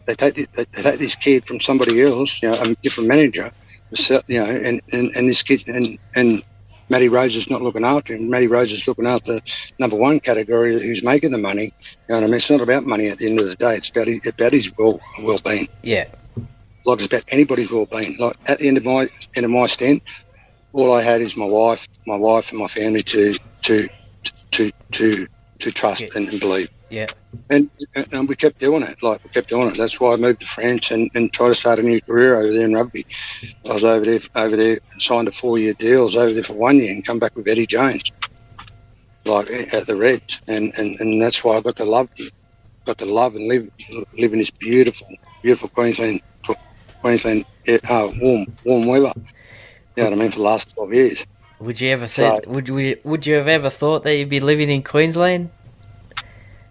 they take this kid from somebody else, you know, a different manager, you know, and this kid and Matty Rose is not looking after him. Matty Rose is looking after number one category, who's making the money. You know what I mean? It's not about money at the end of the day. It's about his well-being. Yeah. Like, it's about anybody's well-being. Like, at the end of my stint, all I had is my wife and my family to trust and believe. Yeah. And we kept doing it. That's why I moved to France and tried to start a new career over there in rugby. I was over there, signed a 4-year deal. I was over there for 1 year and come back with Eddie Jones, like, at the Reds. And that's why I got to love and live in this beautiful Queensland warm weather. You know what I mean? For the last 12 years. Would you ever would you have ever thought that you'd be living in Queensland?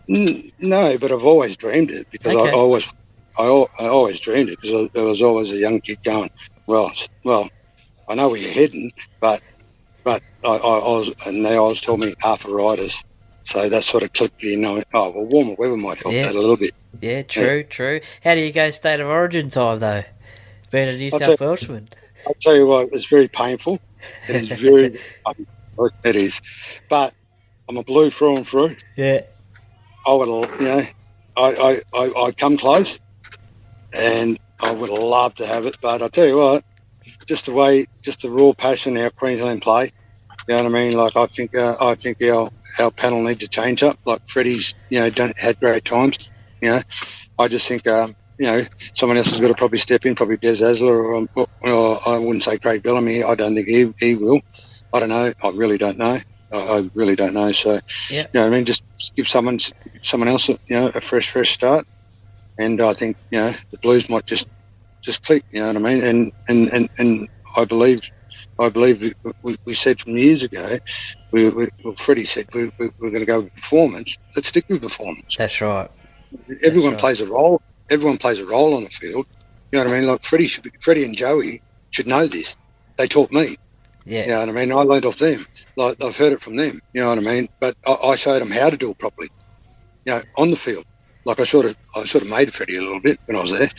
No, but I've always dreamed it, because okay. I always dreamed it, because I was always a young kid going, well, I know where you're heading, but I was, and they always told me arthritis, so that sort of clicked, you know. Oh, well, warmer weather might help that a little bit. Yeah, true. How do you go state of origin time though? Being a New South Welshman. I'll tell you what, it's very painful. It is very painful. It is. But I'm a blue through and through. Yeah. I would, you know, I come close, and I would love to have it. But I tell you what, just the raw passion our Queensland play. You know what I mean? Like, I think our panel needs to change up. Like, Freddie's, you know, had great times. You know, I just think, you know, someone else has got to probably step in, probably Des Asler, or I wouldn't say Craig Bellamy. I don't think he will. I don't know. I really don't know. I really don't know. So, yeah. You know what I mean? Just give someone else, you know, a fresh start. And I think, you know, the Blues might just click. You know what I mean? And I believe we said from years ago, Freddie said we're going to go with performance. Let's stick with performance. That's right. Everyone plays a role. Everyone plays a role on the field. You know what I mean? Like, Freddie and Joey should know this. They taught me. Yeah. You know what I mean? I learned off them. Like, I've heard it from them. You know what I mean? But I showed them how to do it properly. You know, on the field. Like, I sort of made Freddie a little bit when I was there.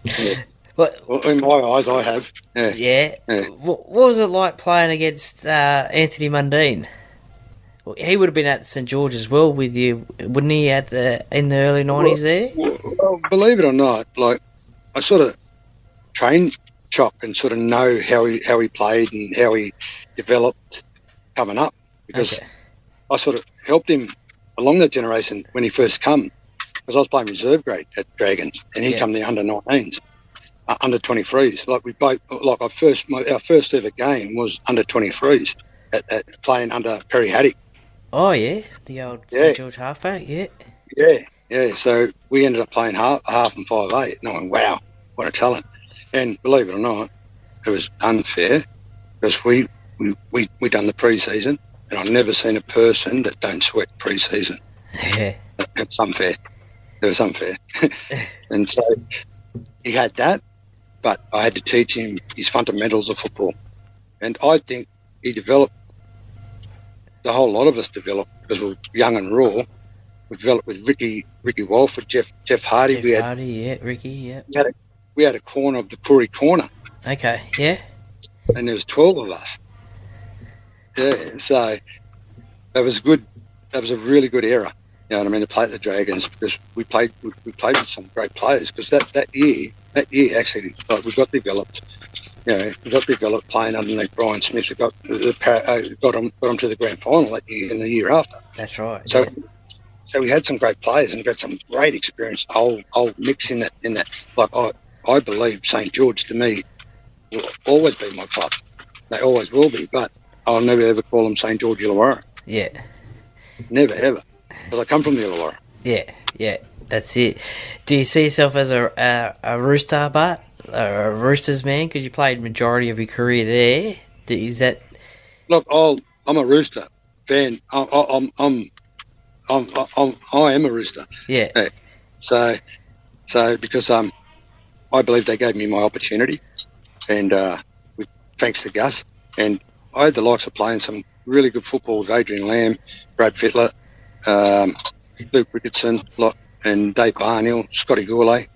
Yeah. Well, in my eyes, I have. Yeah. What was it like playing against Anthony Mundine? Well, he would have been at St George as well with you, wouldn't he? In the early 90s there. Well, believe it or not, like, I sort of trained Chop and sort of know how he played and how he developed coming up, because I sort of helped him along that generation when he first come, because I was playing reserve grade at Dragons and he come the under 19s. Under 23s, like we both, like our first ever game was under 23s at playing under Perry Haddock. Oh yeah, the old St George halfback, yeah. So we ended up playing half and 5'8", and I went, wow, what a talent! And believe it or not, it was unfair because we done the pre-season, and I've never seen a person that don't sweat pre-season. Yeah, it's unfair. It was unfair, and so he had that. But I had to teach him his fundamentals of football. And I think he developed, the whole lot of us developed, because we were young and raw. We developed with Ricky Walford, Jeff Hardy. Ricky. We had a corner of the Koori corner. Okay, yeah. And there was 12 of us. Yeah, so that was good. That was a really good era. You know what I mean, to play at the Dragons, because we played with some great players. Because that year actually, like, we got developed. You know, we got developed playing underneath Brian Smith. Who got them to the grand final that year and the year after. That's right. So we had some great players and got some great experience. Old mix in that. Like, I believe St George, to me, will always be my club. They always will be, but I'll never ever call them St George Illawarra. Yeah. Never ever. Because I come from the Illawarra. Yeah, that's it. Do you see yourself as a Rooster, Bart? A Roosters man? Because you played majority of your career there. Is that... Look, I'm a Rooster fan. I am a Rooster. Yeah. So because I believe they gave me my opportunity, and thanks to Gus, and I had the likes of playing some really good football with Adrian Lamb, Brad Fittler, Luke Ricketson, and Dave Barnhill, Scotty Gourlay,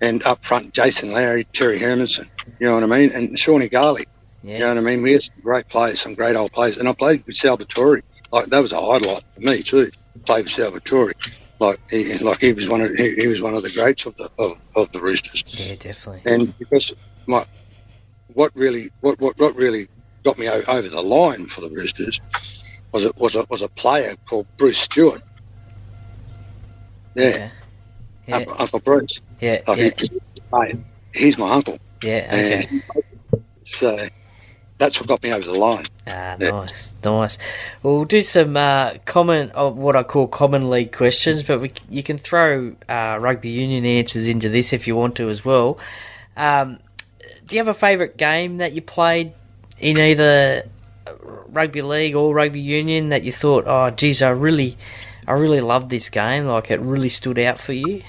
and up front Jason Lowry, Terry Hermanson, you know what I mean, and Shawnee Garley. Yeah. You know what I mean? We had some great players, some great old players, and I played with Salvatore. Like, that was a highlight for me too. Played with Salvatore. He was one of the greats of the Roosters. Yeah, definitely. And because what really got me over the line for the Roosters was a player called Bruce Stewart. Yeah. Uncle Bruce. Yeah. He's my uncle. Yeah. Okay. And so that's what got me over the line. Nice. Well, we'll do some what I call common league questions, but you can throw rugby union answers into this if you want to as well. Do you have a favourite game that you played in either rugby league or rugby union that you thought, oh, geez, I really loved this game, like it really stood out for you?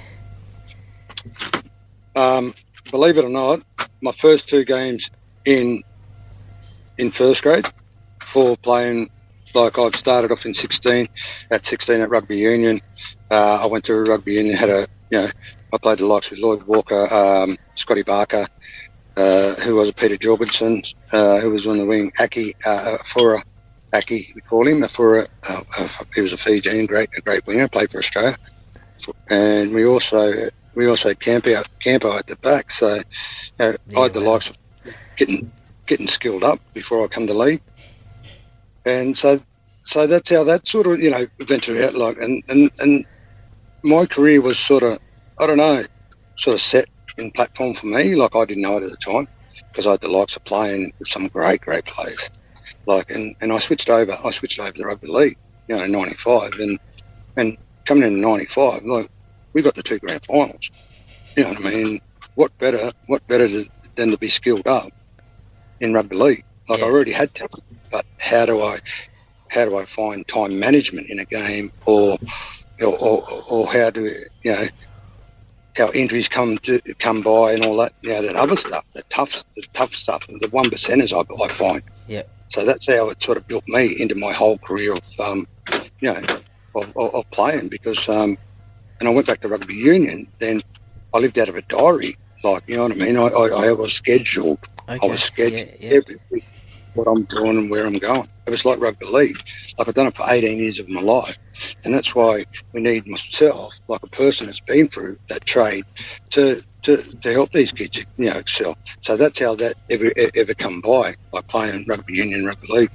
Believe it or not, my first two games in first grade for playing, like, I'd started off in 16 at rugby union. I went to rugby union, I played the likes with Lloyd Walker, Scotty Barker, who was a Peter Jorgensen, who was on the wing, Aki, Afura, Aki, we call him, Afura, he was a Fijian, a great winger, played for Australia. And we also had Campo at the back, so I had the likes of getting skilled up before I come to league. And so that's how that sort of, ventured out, like, and my career was sort of, I don't know, sort of set in platform for me. Like, I didn't know it at the time because I had the likes of playing with some great players. Like, and I switched over to rugby league, in 95, and coming in 95, like, we got the two grand finals. You know what I mean? What better than to be skilled up in rugby league? Like, I already had talent, but how do I find time management in a game, or how do how injuries come by and all that, that other stuff, the tough stuff, the 1%ers I find. Yep. So that's how it sort of built me into my whole career of playing, because and I went back to rugby union. Then I lived out of a diary, like, you know what I mean. I was scheduled. Okay. I was scheduled Yeah. every week what I'm doing and where I'm going. It was like rugby league. Like, I've done it for 18 years of my life, and that's why we need myself, like a person that's been through that trade, to help these kids, excel. So that's how that ever come by, like playing rugby union, rugby league.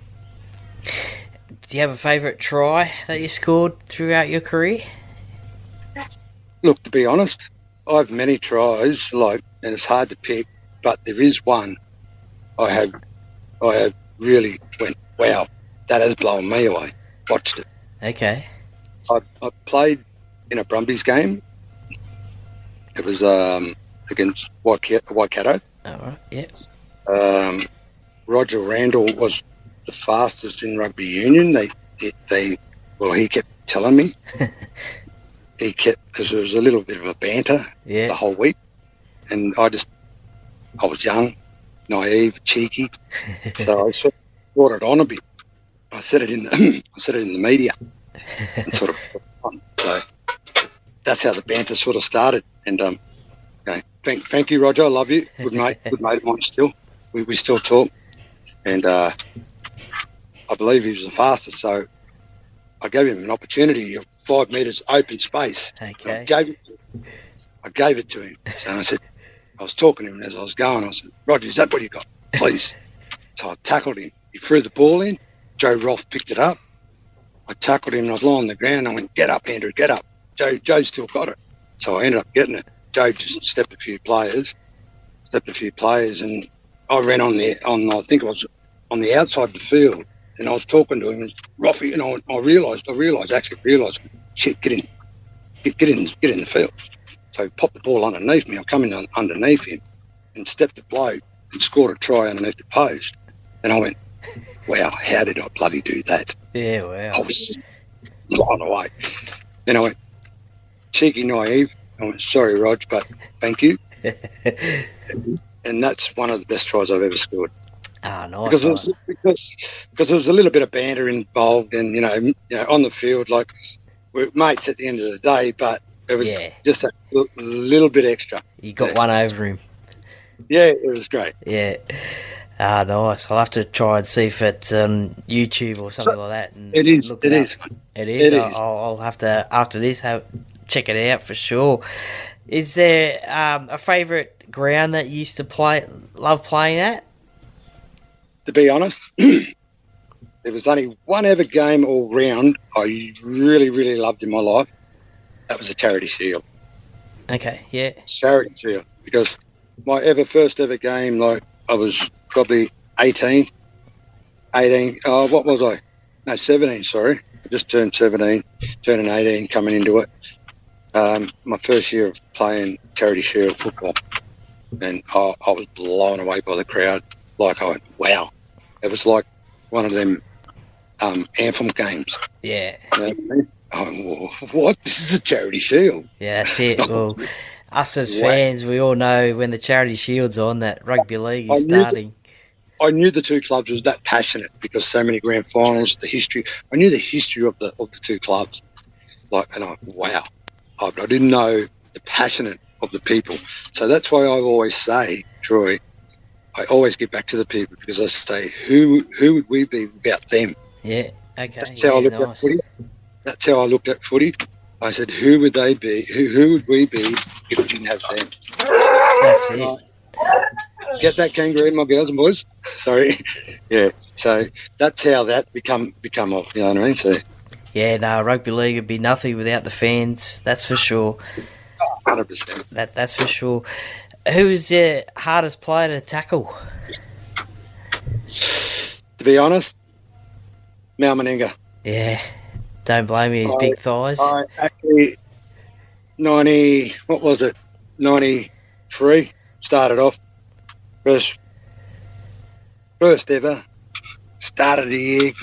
Do you have a favourite try that you scored throughout your career? Look, to be honest, I have many tries, and it's hard to pick, but there is one I have really went, wow, that has blown me away. Watched it. Okay. I played in a Brumbies game. It was against Waikato. All right. Yeah. Roger Randall was the fastest in rugby union. He kept telling me. Because there was a little bit of a banter the whole week, and I was young, naive, cheeky, so I sort of brought it on a bit. I said it in the media, and sort of, so that's how the banter sort of started. And okay, thank you, Roger. I love you. Good mate of mine still. We still talk, and I believe he was the fastest. So I gave him an opportunity of 5 metres open space. Okay. I gave it to him. So I said, I was talking to him as I was going. I said, Roger, is that what you got? Please. So I tackled him. He threw the ball in. Joe Roth picked it up. I tackled him and I was lying on the ground. I went, get up, Andrew, get up. Joe still got it. So I ended up getting it. Joe just stepped a few players, and I ran I think it was on the outside of the field. And I was talking to him, and Roffy, and I realised, shit, get in the field. So he popped the ball underneath me. I come in underneath him and stepped the bloke and scored a try underneath the post. And I went, wow, how did I bloody do that? Yeah, wow. I was blown away. Then I went, cheeky, naive. I went, sorry, Rog, but thank you. And that's one of the best tries I've ever scored. Ah, nice. Because there was a little bit of banter involved, and on the field, like, we're mates at the end of the day, but it was just a little bit extra. You got one over him. Yeah, it was great. Yeah. Ah, nice. I'll have to try and see if it's on YouTube or something like that. And it is. It is. I'll have to, after this, check it out for sure. Is there a favourite ground that you used to love playing at? To be honest, there was only one ever game all round I really, really loved in my life. That was a Charity Shield. Okay, yeah. Charity Shield. Because my first ever game, like, I was probably 18. What was I? No, 17, sorry. I just turned 17, turning 18, coming into it. My first year of playing Charity Shield football. And I was blown away by the crowd. Like, I went, wow. It was like one of them anthem games. Yeah. You know what I mean? I went, what? This is a Charity Shield. Yeah, that's it. Well, us as fans, we all know when the Charity Shield's on that rugby league is starting. I knew the two clubs was that passionate because so many grand finals, the history. I knew the history of the two clubs. Like, and wow. I didn't know the passionate of the people. So that's why I always say, Troy, I always get back to the people, because I say, who would we be without them? Yeah, okay. That's how I looked at footy. That's how I looked at footy. I said, who would they be? Who would we be if we didn't have them? That's it. Get that kangaroo, my girls and boys. Sorry. Yeah. So that's how that become off. You know what I mean? So. Yeah, no, rugby league would be nothing without the fans. That's for sure. 100%. That's for sure. Who's the hardest player to tackle? To be honest, Mal Meninga. Yeah, don't blame me. His big thighs. I actually 93 started off first ever. Started the year,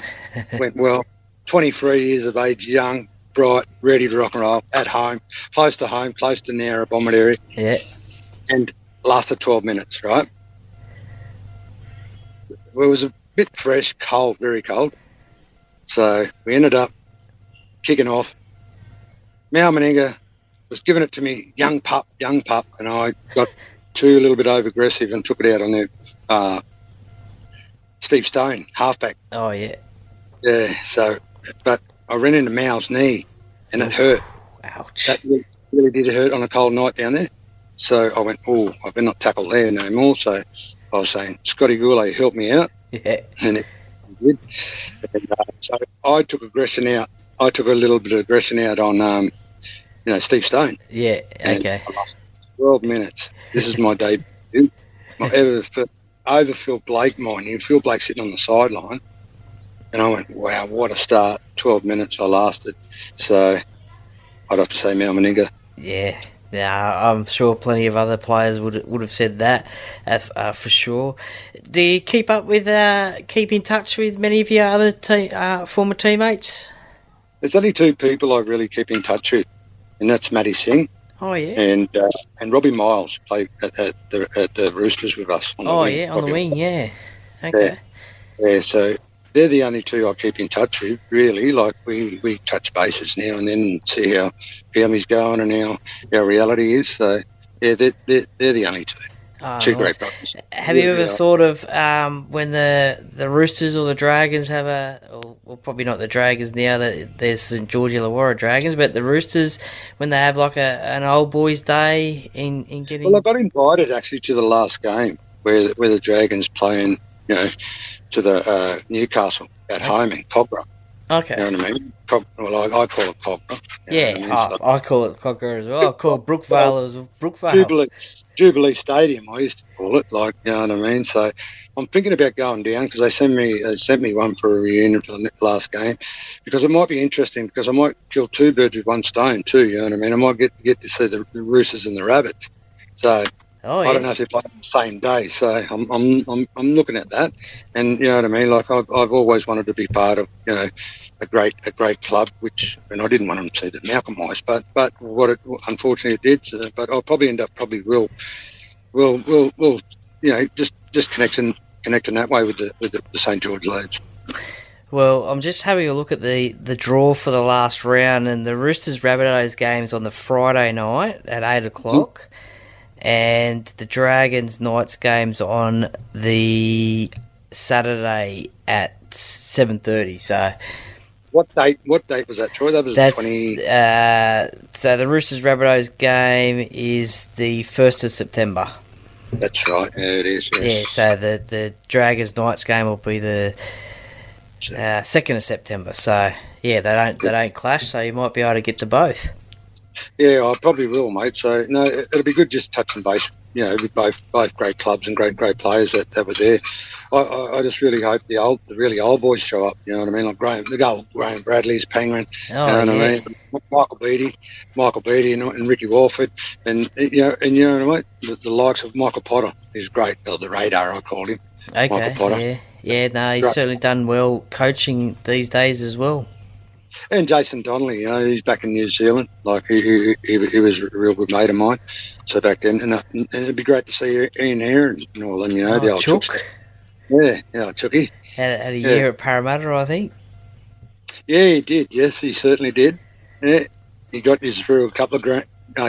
went well. 23 years of age, young, bright, ready to rock and roll at home, close to Narrabommet area. Yeah. And lasted 12 minutes, right? Well, it was a bit fresh, cold, very cold. So we ended up kicking off. Mal Meninga was giving it to me, young pup, and I got a little bit over aggressive and took it out on the Steve Stone, halfback. Oh, yeah. Yeah, so, but I ran into Mal's knee and it hurt. Ouch. That really did hurt on a cold night down there. So I went, I better not tackle there no more. So I was saying, Scotty Goulet, help me out. Yeah. And it did. And, so I took aggression out. I took a little bit of aggression out on, Steve Stone. Yeah, And okay. I lost 12 minutes. This is my debut. Over Phil Blake, mind you. Phil Blake sitting on the sideline. And I went, wow, what a start. 12 minutes I lasted. So I'd have to say Mal Meninga. Yeah. Yeah, I'm sure plenty of other players would have said that for sure. Do you keep in touch with many of your other former teammates? There's only two people I really keep in touch with, and that's Matty Singh. Oh yeah. And Robbie Miles played at the Roosters with us. On the wing. On the wing, yeah. Okay. Yeah, so they're the only two I keep in touch with, really. Like, we touch bases now and then and see how family's going and how our reality is. So, yeah, they're the only two. Two great brothers. Have you ever thought of when the Roosters or the Dragons have well, probably not the Dragons now, there's St George Illawarra Dragons, but the Roosters, when they have like an old boys' day in getting... Well, I got invited, actually, to the last game where the Dragons playing, to the Newcastle at home in Cogra. Okay. You know what I mean? I call it Cogra. I call it Cogra as well. I call it Brookvale as Brookvale. Jubilee Stadium, I used to call it. Like, you know what I mean? So I'm thinking about going down because they sent me one for a reunion for the last game, because it might be interesting because I might kill two birds with one stone too. You know what I mean? I might get to see the Roosters and the Rabbits. So. I don't know if they play on the same day, so I'm looking at that, and you know what I mean. Like, I've always wanted to be part of a great club, and I didn't want them to see the Malcolm Ice, but what it unfortunately it did. So, but I'll probably will just connecting that way with the St George lads. Well, I'm just having a look at the draw for the last round, and the Roosters Rabbitohs game's on the Friday night at 8:00. Mm-hmm. And the Dragons Knights game's on the Saturday at 7:30. So, what date was that, Troy? That was 20. So the Roosters Rabbitohs game is the 1st of September. That's right. Yeah, it is. Yes. Yeah. So the Dragons Knights game will be the 2nd of September. So yeah, they don't clash. So you might be able to get to both. Yeah, I probably will, mate. So, no, it'll be good just touching base, with both great clubs and great players that were there. I just really hope the really old boys show up, you know what I mean? Like Graham Bradley's Penguin, you know what I mean? Michael Beattie and Ricky Walford, and you know what I mean? The likes of Michael Potter is great, or the Radar, I call him. Okay, Michael Potter. Yeah, no, he's certainly done well coaching these days as well. And Jason Donnelly, he's back in New Zealand. Like, he was a real good mate of mine. So back then, and it'd be great to see Ian Aaron and all them, the old Chook. Yeah, Chookie. Had a year at Parramatta, I think. Yeah, he did. Yes, he certainly did. Yeah, he got his through a couple of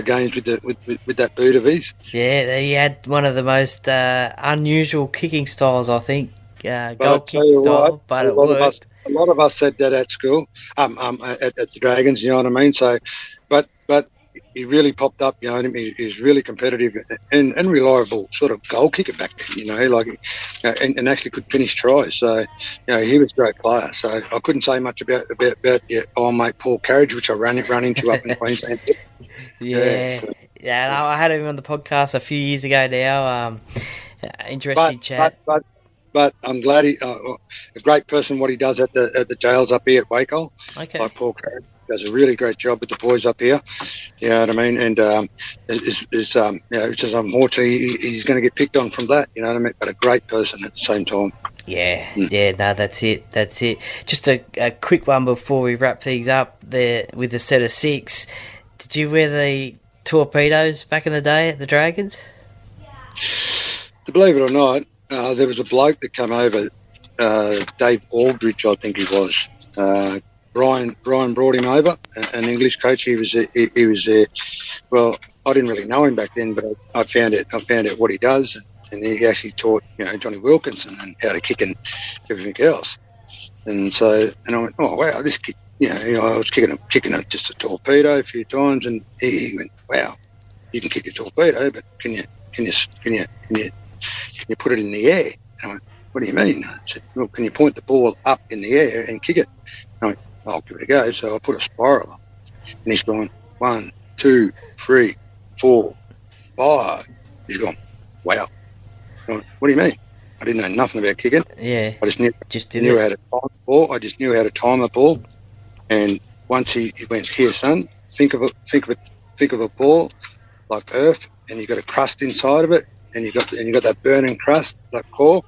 games with that boot of his. Yeah, he had one of the most unusual kicking styles, I think. Goal kicking style, but it worked. A lot of us said that at school, at the Dragons, you know what I mean? So, but he really popped up, he's really competitive and reliable sort of goal kicker back then, and actually could finish tries. So, he was a great player. So I couldn't say much about old mate Paul Carriage, which I ran into up in Queensland. Yeah, I had him on the podcast a few years ago now. Interesting chat. But I'm glad a great person what he does at the jails up here at Waco. Okay. Like Paul Carrick does a really great job with the boys up here. You know what I mean? And it's just unfortunately he's going to get picked on from that. You know what I mean? But a great person at the same time. Yeah, no, that's it. Just a quick one before we wrap things up there with the set of 6. Did you wear the torpedoes back in the day at the Dragons? Believe it or not, there was a bloke that came over, Dave Aldridge, I think he was. Brian brought him over, an English coach. He was there. Well, I didn't really know him back then, but I found out what he does, and he actually taught Johnny Wilkinson and how to kick and everything else. And I went, oh wow, this kid, I was kicking it just a torpedo a few times, and he went, wow, you can kick a torpedo, but can you put it in the air? And I went, what do you mean? I said, well, can you point the ball up in the air and kick it? And I went, I'll give it a go. So I put a spiral up, and he's gone 1, 2, 3, 4, 5. He's gone, wow. I went, what do you mean? I didn't know nothing about kicking. Yeah. I just knew how to time the ball. I just knew how to time the ball. And once he went, here, son, think of a ball like Earth, and you got a crust inside of it, and you got that burning crust, like core.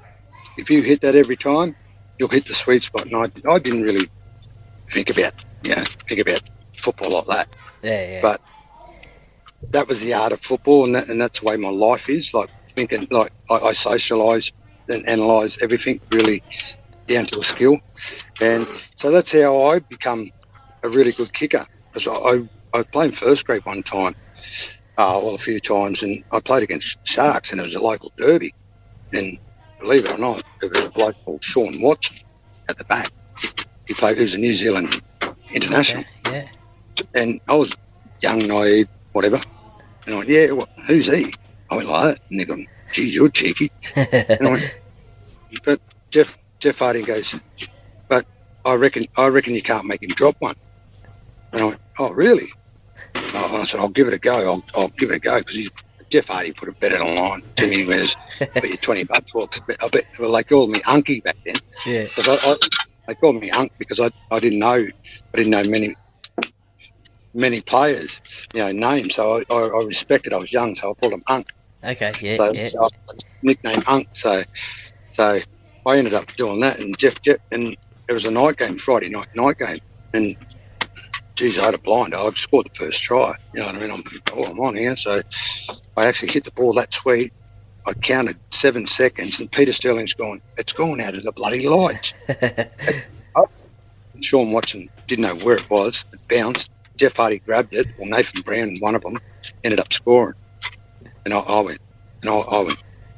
If you hit that every time, you'll hit the sweet spot. And I didn't really think about football like that. Yeah. But that was the art of football, and that's the way my life is. Like thinking, like I socialise and analyse everything really down to a skill, and so that's how I become a really good kicker. Because I played first grade one time, a few times, and I played against Sharks, and it was a local derby, and believe it or not, there was a bloke called Sean Watson at the back. He was a New Zealand international. Okay, yeah. And I was young, naive, whatever. And I went, yeah, who's he? I went like that. And they gone, geez, you're cheeky. And I went, but Jeff Harding goes, but I reckon you can't make him drop one. And I went, oh, really? Oh, and I said, I'll give it a go. I'll give it a go, because Jeff Hardy put a bet on line to me. Whereas I bet you $20. Well, they called me Unky back then. Yeah. Because they called me Unk because I didn't know many players, names. So I respected. I was young, so I called him Unk. Okay. Yeah. So I nickname Unk. So I ended up doing that, and Jeff, and it was a night game, Friday night game, and geez, I had a blind. I scored the first try. You know what I mean? I'm on here. So I actually hit the ball that sweet. I counted 7 seconds, and Peter Sterling's gone, it's gone out of the bloody lights. Sean Watson didn't know where it was. It bounced. Jeff Hardy grabbed it, or Nathan Brown, one of them, ended up scoring. And I went,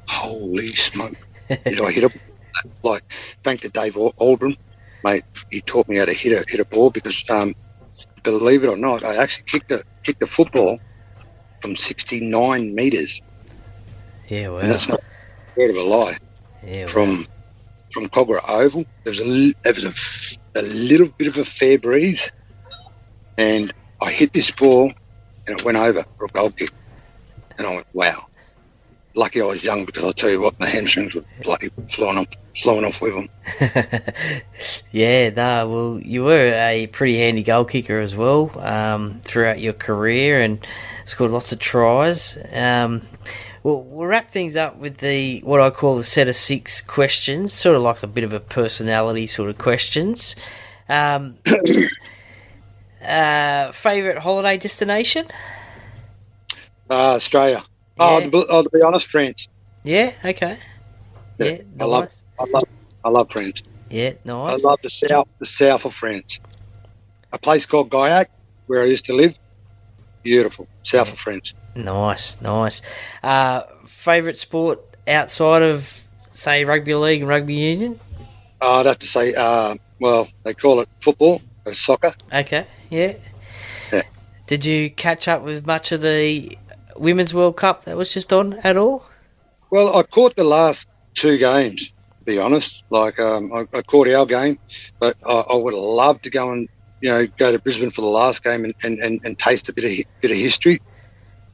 holy smoke. Did I hit it? Like, thank to Dave Aldrin, mate, he taught me how to hit a ball, because believe it or not, I actually kicked a football from 69 metres. Yeah, wow. And that's not a word of a lie. Yeah, from Cogra Oval, there was a little bit of a fair breeze, and I hit this ball, and it went over for a goal kick. And I went, wow. Lucky I was young, because I'll tell you what, my hamstrings were bloody flowing off with them. Yeah, no, well, you were a pretty handy goal kicker as well throughout your career, and scored lots of tries. We'll wrap things up with what I call the set of 6 questions, sort of like a bit of a personality sort of questions. Favourite holiday destination? Australia. Yeah. To be honest, France. Yeah, okay. Yeah, nice. I love France. Yeah, nice. I love the south of France. A place called Gaillac, where I used to live. Beautiful. South of France. Nice. Favourite sport outside of, say, rugby league and rugby union? I'd have to say, they call it football, or soccer. Okay, yeah. Yeah. Did you catch up with much of the Women's World Cup that was just on at all? Well, I caught the last 2 games, to be honest. Like, I caught our game, but I would have loved to go and, go to Brisbane for the last game and taste a bit of history.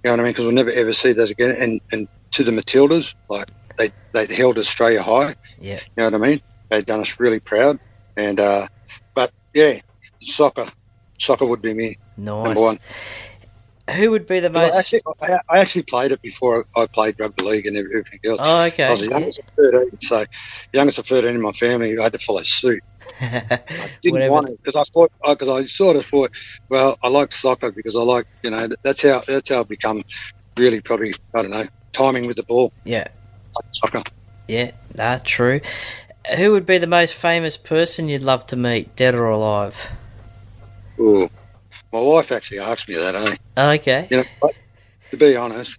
You know what I mean? Because we'll never ever see that again. And to the Matildas, like, they held Australia high. Yeah. You know what I mean? They've done us really proud. And but yeah, soccer would be me. Nice. Number one. Who would be the But most... I actually played it before I played rugby league and everything else. Oh, okay. I was the youngest of 13, so youngest of 13 in my family. I had to follow suit. I didn't want it because I sort of thought, well, I like soccer because I like, that's how I become really probably, I don't know, timing with the ball. Yeah. Soccer. Yeah, true. Who would be the most famous person you'd love to meet, dead or alive? Ooh. My wife actually asked me that, Okay. But to be honest,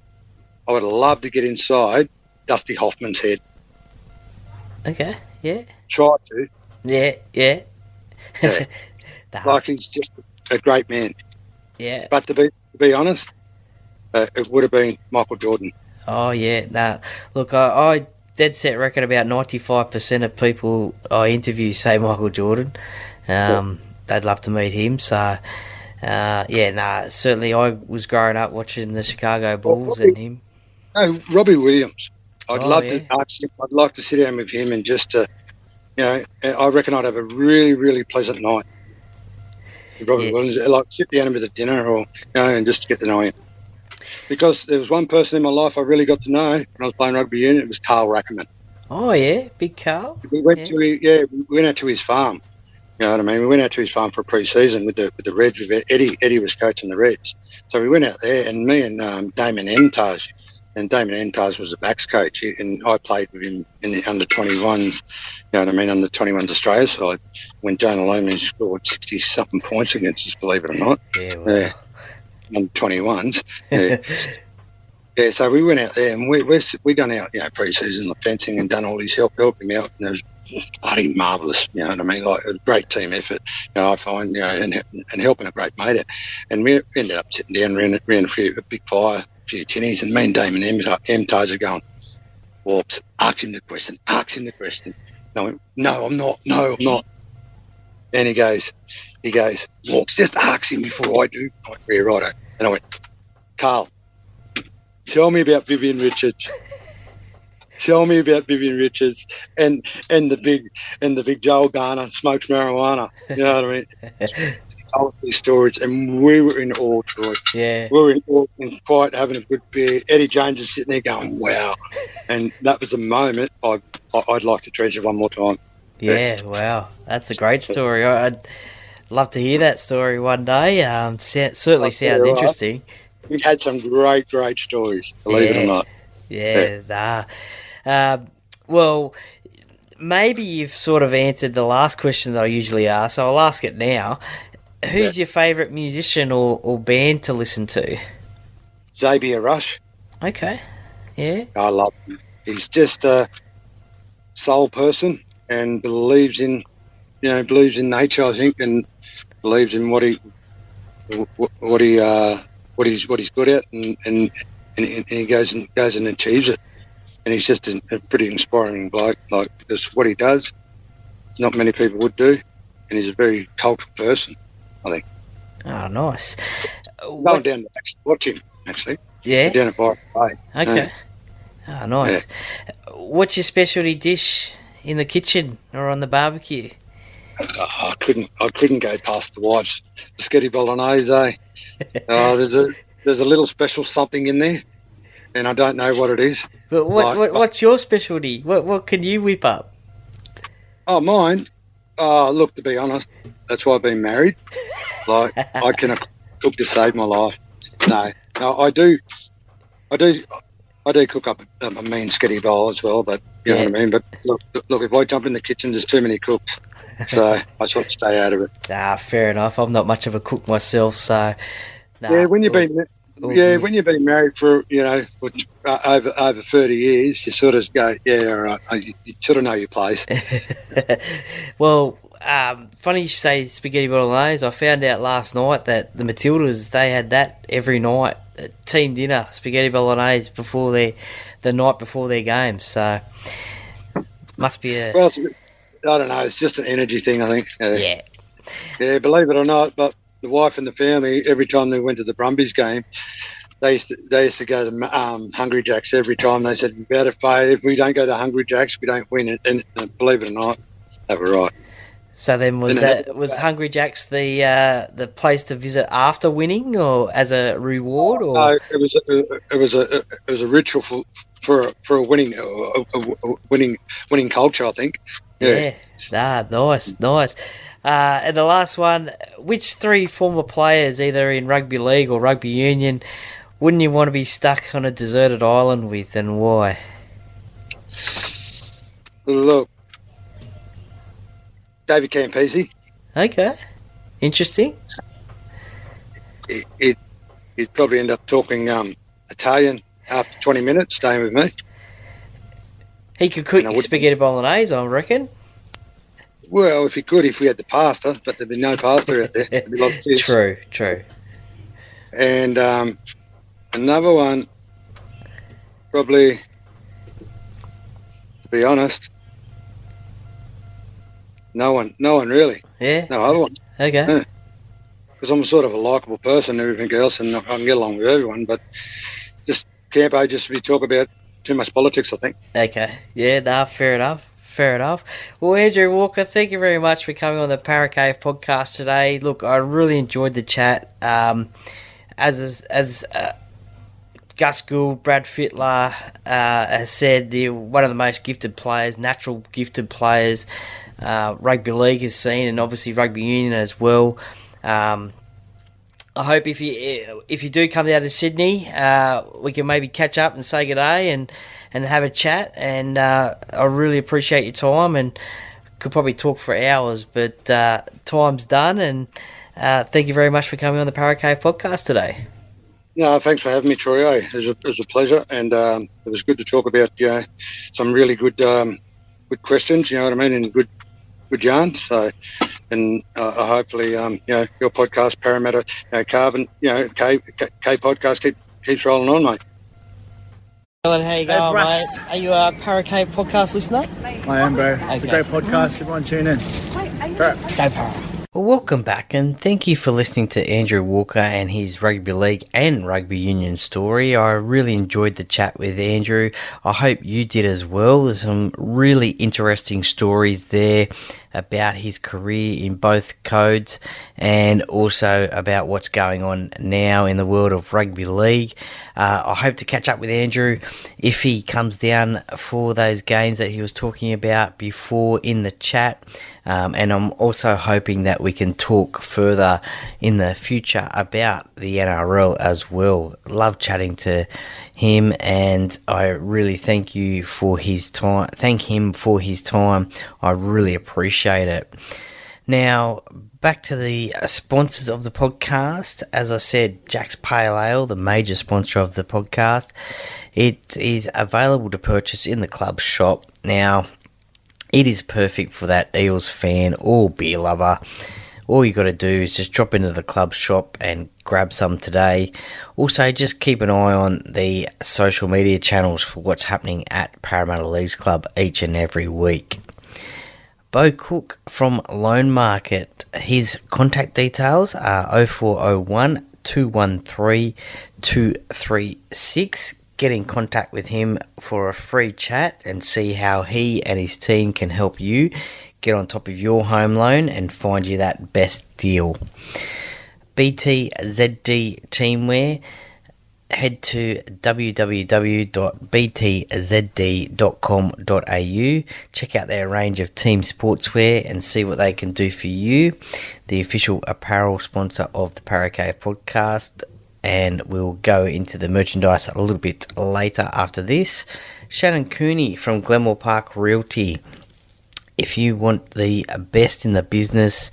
I would love to get inside Dusty Hoffman's head. Okay, yeah. Try to. Yeah. Yeah. Like he's just a great man. Yeah. But to be honest, it would have been Michael Jordan. Oh, yeah. Look, I dead set reckon about 95% of people I interview say Michael Jordan. They'd love to meet him, so... certainly I was growing up watching the Chicago Bulls and him. No, Robbie Williams. I'd love yeah. to ask him. I'd like to sit down with him and just, I reckon I'd have a really, really pleasant night with Robbie Williams. Like sit down with a dinner or, and just get to know him. Because there was one person in my life I really got to know when I was playing rugby union. It was Carl Rackerman. Oh, yeah? Big Carl? We went out to his farm. You know what I mean? We went out to his farm for pre-season with the Reds. Eddie was coaching the Reds. So we went out there, and me and Damon Entage, and Damon Entage was the backs coach, and I played with him in the under-21s, you know what I mean, under-21s Australia side, when Jonah Lomu scored 60-something points against us, believe it or not. Yeah, wow. Under-21s. Yeah. Yeah, so we went out there, and we done our pre-season fencing and done all his help him out, and it was bloody marvellous, you know what I mean? Like a great team effort, I find, and helping a great mate out. And we ended up sitting down, ran a big fire, a few tinnies, and me and Damon Entage are going, Warps, ask him the question. And I went, no, I'm not. And he goes, Warps, just ask him before I do. I went, yeah, righto. And I went, Carl, tell me about Vivian Richards. Tell me about Vivian Richards and the big Joel Garner smokes marijuana. You know what I mean? He told these stories, and we were in awe, Troy. Yeah. We were in awe and quite having a good beer. Eddie Jones is sitting there going, wow. And that was a moment I'd like to treasure one more time. Yeah, wow. That's a great story. I'd love to hear that story one day. Certainly sounds interesting. We had some great stories, believe it or not. Yeah. Well, maybe you've sort of answered the last question that I usually ask, so I'll ask it now. Who's your favourite musician or band to listen to? Xavier Rush. Okay, yeah. I love him. He's just a soul person and believes in nature, I think, and believes in what he's good at, and he goes and achieves it. And he's just a pretty inspiring bloke, because what he does, not many people would do, and he's a very cultural person, I think. Oh, nice. Going down to actually watch him, actually. Yeah? Down at Byron Bay. Okay. Oh, nice. Yeah. What's your specialty dish in the kitchen or on the barbecue? I couldn't go past the wife's spaghetti bolognese. There's a little special something in there, and I don't know what it is. But what's your specialty? What can you whip up? Oh, mine? Look, to be honest, that's why I've been married. Like, I can cook to save my life. No, I do cook up a mean skitty bowl as well, but you know what I mean. But look, if I jump in the kitchen, there's too many cooks, so I sort of stay out of it. Fair enough. I'm not much of a cook myself, so. When you've been married for over 30 years, you sort of go, all right, you sort of know your place. Well, funny you say spaghetti bolognese. I found out last night that the Matildas, they had that every night, team dinner, spaghetti bolognese the night before their games. So must be a. Well, I don't know. It's just an energy thing, I think. Yeah. Yeah, believe it or not, but the wife and the family, every time they went to the Brumbies game, they used to go to Hungry Jack's every time. They said, "We better pay. If we don't go to Hungry Jack's, we don't win it." And believe it or not, they were right. So then was Hungry Jack's the place to visit after winning, or as a reward? Or No, it was a ritual for a winning winning culture, I think. Yeah. Nice. And the last one, which three former players, either in rugby league or rugby union, wouldn't you want to be stuck on a deserted island with, and why? Look, David Campese. Okay, interesting. He'd probably end up talking Italian after 20 minutes, staying with me. He could cook spaghetti bolognese, I reckon. Well, if we had the pasta, but there'd be no pasta out there. There'd be lots of fish. True. And another one, probably, to be honest, no one really. Yeah. No other one. Okay. Because I'm sort of a likeable person and everything else, and I can get along with everyone, but just Campo, just we talk about too much politics, I think. Okay. Yeah, fair enough. Well, Andrew Walker, thank you very much for coming on the Para Cave podcast today. Look, I really enjoyed the chat. As Gus Gould, Brad Fittler has said, they're one of the most gifted players, natural gifted players rugby league has seen, and obviously rugby union as well. I hope if you do come down to Sydney, we can maybe catch up and say good day and have a chat. And I really appreciate your time, and could probably talk for hours, but time's done. And thank you very much for coming on the Para Cave podcast today. No, thanks for having me, Troy. It was a pleasure, and it was good to talk about some really good questions. You know what I mean, and good yarns. So, and hopefully, your podcast, Parramatta, Carbon, K podcast keeps rolling on, mate. How you going, mate? Are you a Para Cave podcast listener? I am, bro. It's a great podcast. Everyone tune in. Go Para. Well, welcome back, and thank you for listening to Andrew Walker and his rugby league and rugby union story. I really enjoyed the chat with Andrew. I hope you did as well. There's some really interesting stories there about his career in both codes, and also about what's going on now in the world of rugby league. I hope to catch up with Andrew if he comes down for those games that he was talking about before in the chat. And I'm also hoping that we can talk further in the future about the NRL as well. Love chatting to him, and I really thank him for his time. I really appreciate it. Now, back to the sponsors of the podcast. As I said, Jack's Pale Ale, the major sponsor of the podcast. It is available to purchase in the club shop. Now, it is perfect for that Eels fan or beer lover. All you got to do is just drop into the club shop and grab some today. Also, just keep an eye on the social media channels for what's happening at Parramatta Leagues Club each and every week. Bo Cook from Loan Market. His contact details are 0401 213 236. Get in contact with him for a free chat and see how he and his team can help you get on top of your home loan and find you that best deal. BTZD Teamwear. Head to www.btzd.com.au. Check out their range of team sportswear and see what they can do for you. The official apparel sponsor of the Para Cave podcast. And we'll go into the merchandise a little bit later after this. Shannon Cooney from Glenmore Park Realty. If you want the best in the business,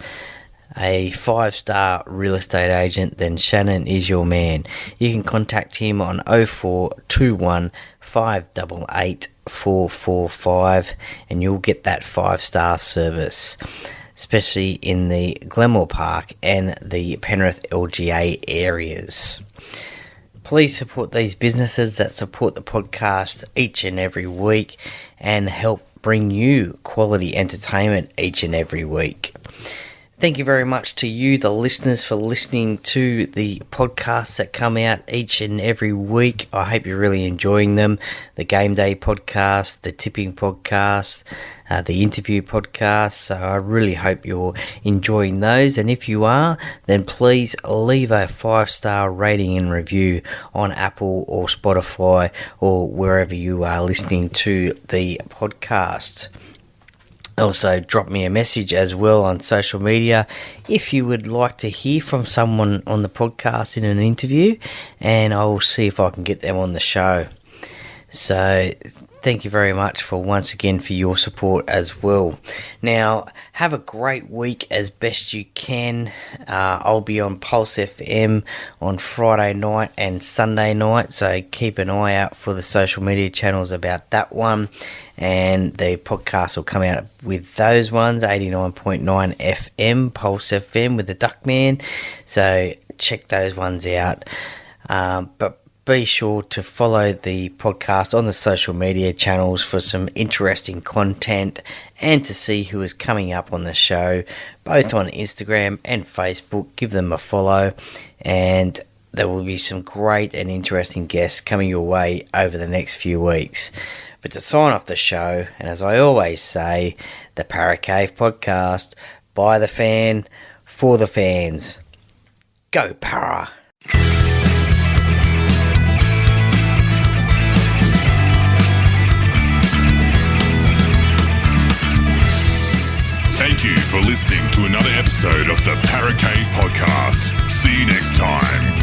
a 5-star real estate agent, then Shannon is your man. You can contact him on 0421 588 445 and you'll get that 5-star service, especially in the Glenmore Park and the Penrith LGA areas. Please support these businesses that support the podcast each and every week and help bring you quality entertainment each and every week. Thank you very much to you, the listeners, for listening to the podcasts that come out each and every week. I hope you're really enjoying them. The Game Day podcast, the Tipping podcast, the interview podcast. So I really hope you're enjoying those. And if you are, then please leave a 5-star rating and review on Apple or Spotify or wherever you are listening to the podcast. Also, drop me a message as well on social media if you would like to hear from someone on the podcast in an interview, and I will see if I can get them on the show. So thank you very much for once again for your support as well. Now, have a great week as best you can. I'll be on Pulse FM on Friday night and Sunday night, so keep an eye out for the social media channels about that one. And the podcast will come out with those ones, 89.9 FM, Pulse FM with the Duckman. So check those ones out. But be sure to follow the podcast on the social media channels for some interesting content and to see who is coming up on the show, both on Instagram and Facebook. Give them a follow, and there will be some great and interesting guests coming your way over the next few weeks. But to sign off the show, and as I always say, the Para Cave podcast, by the fan, for the fans. Go Para! Thank you for listening to another episode of the Para Cave podcast. See you next time.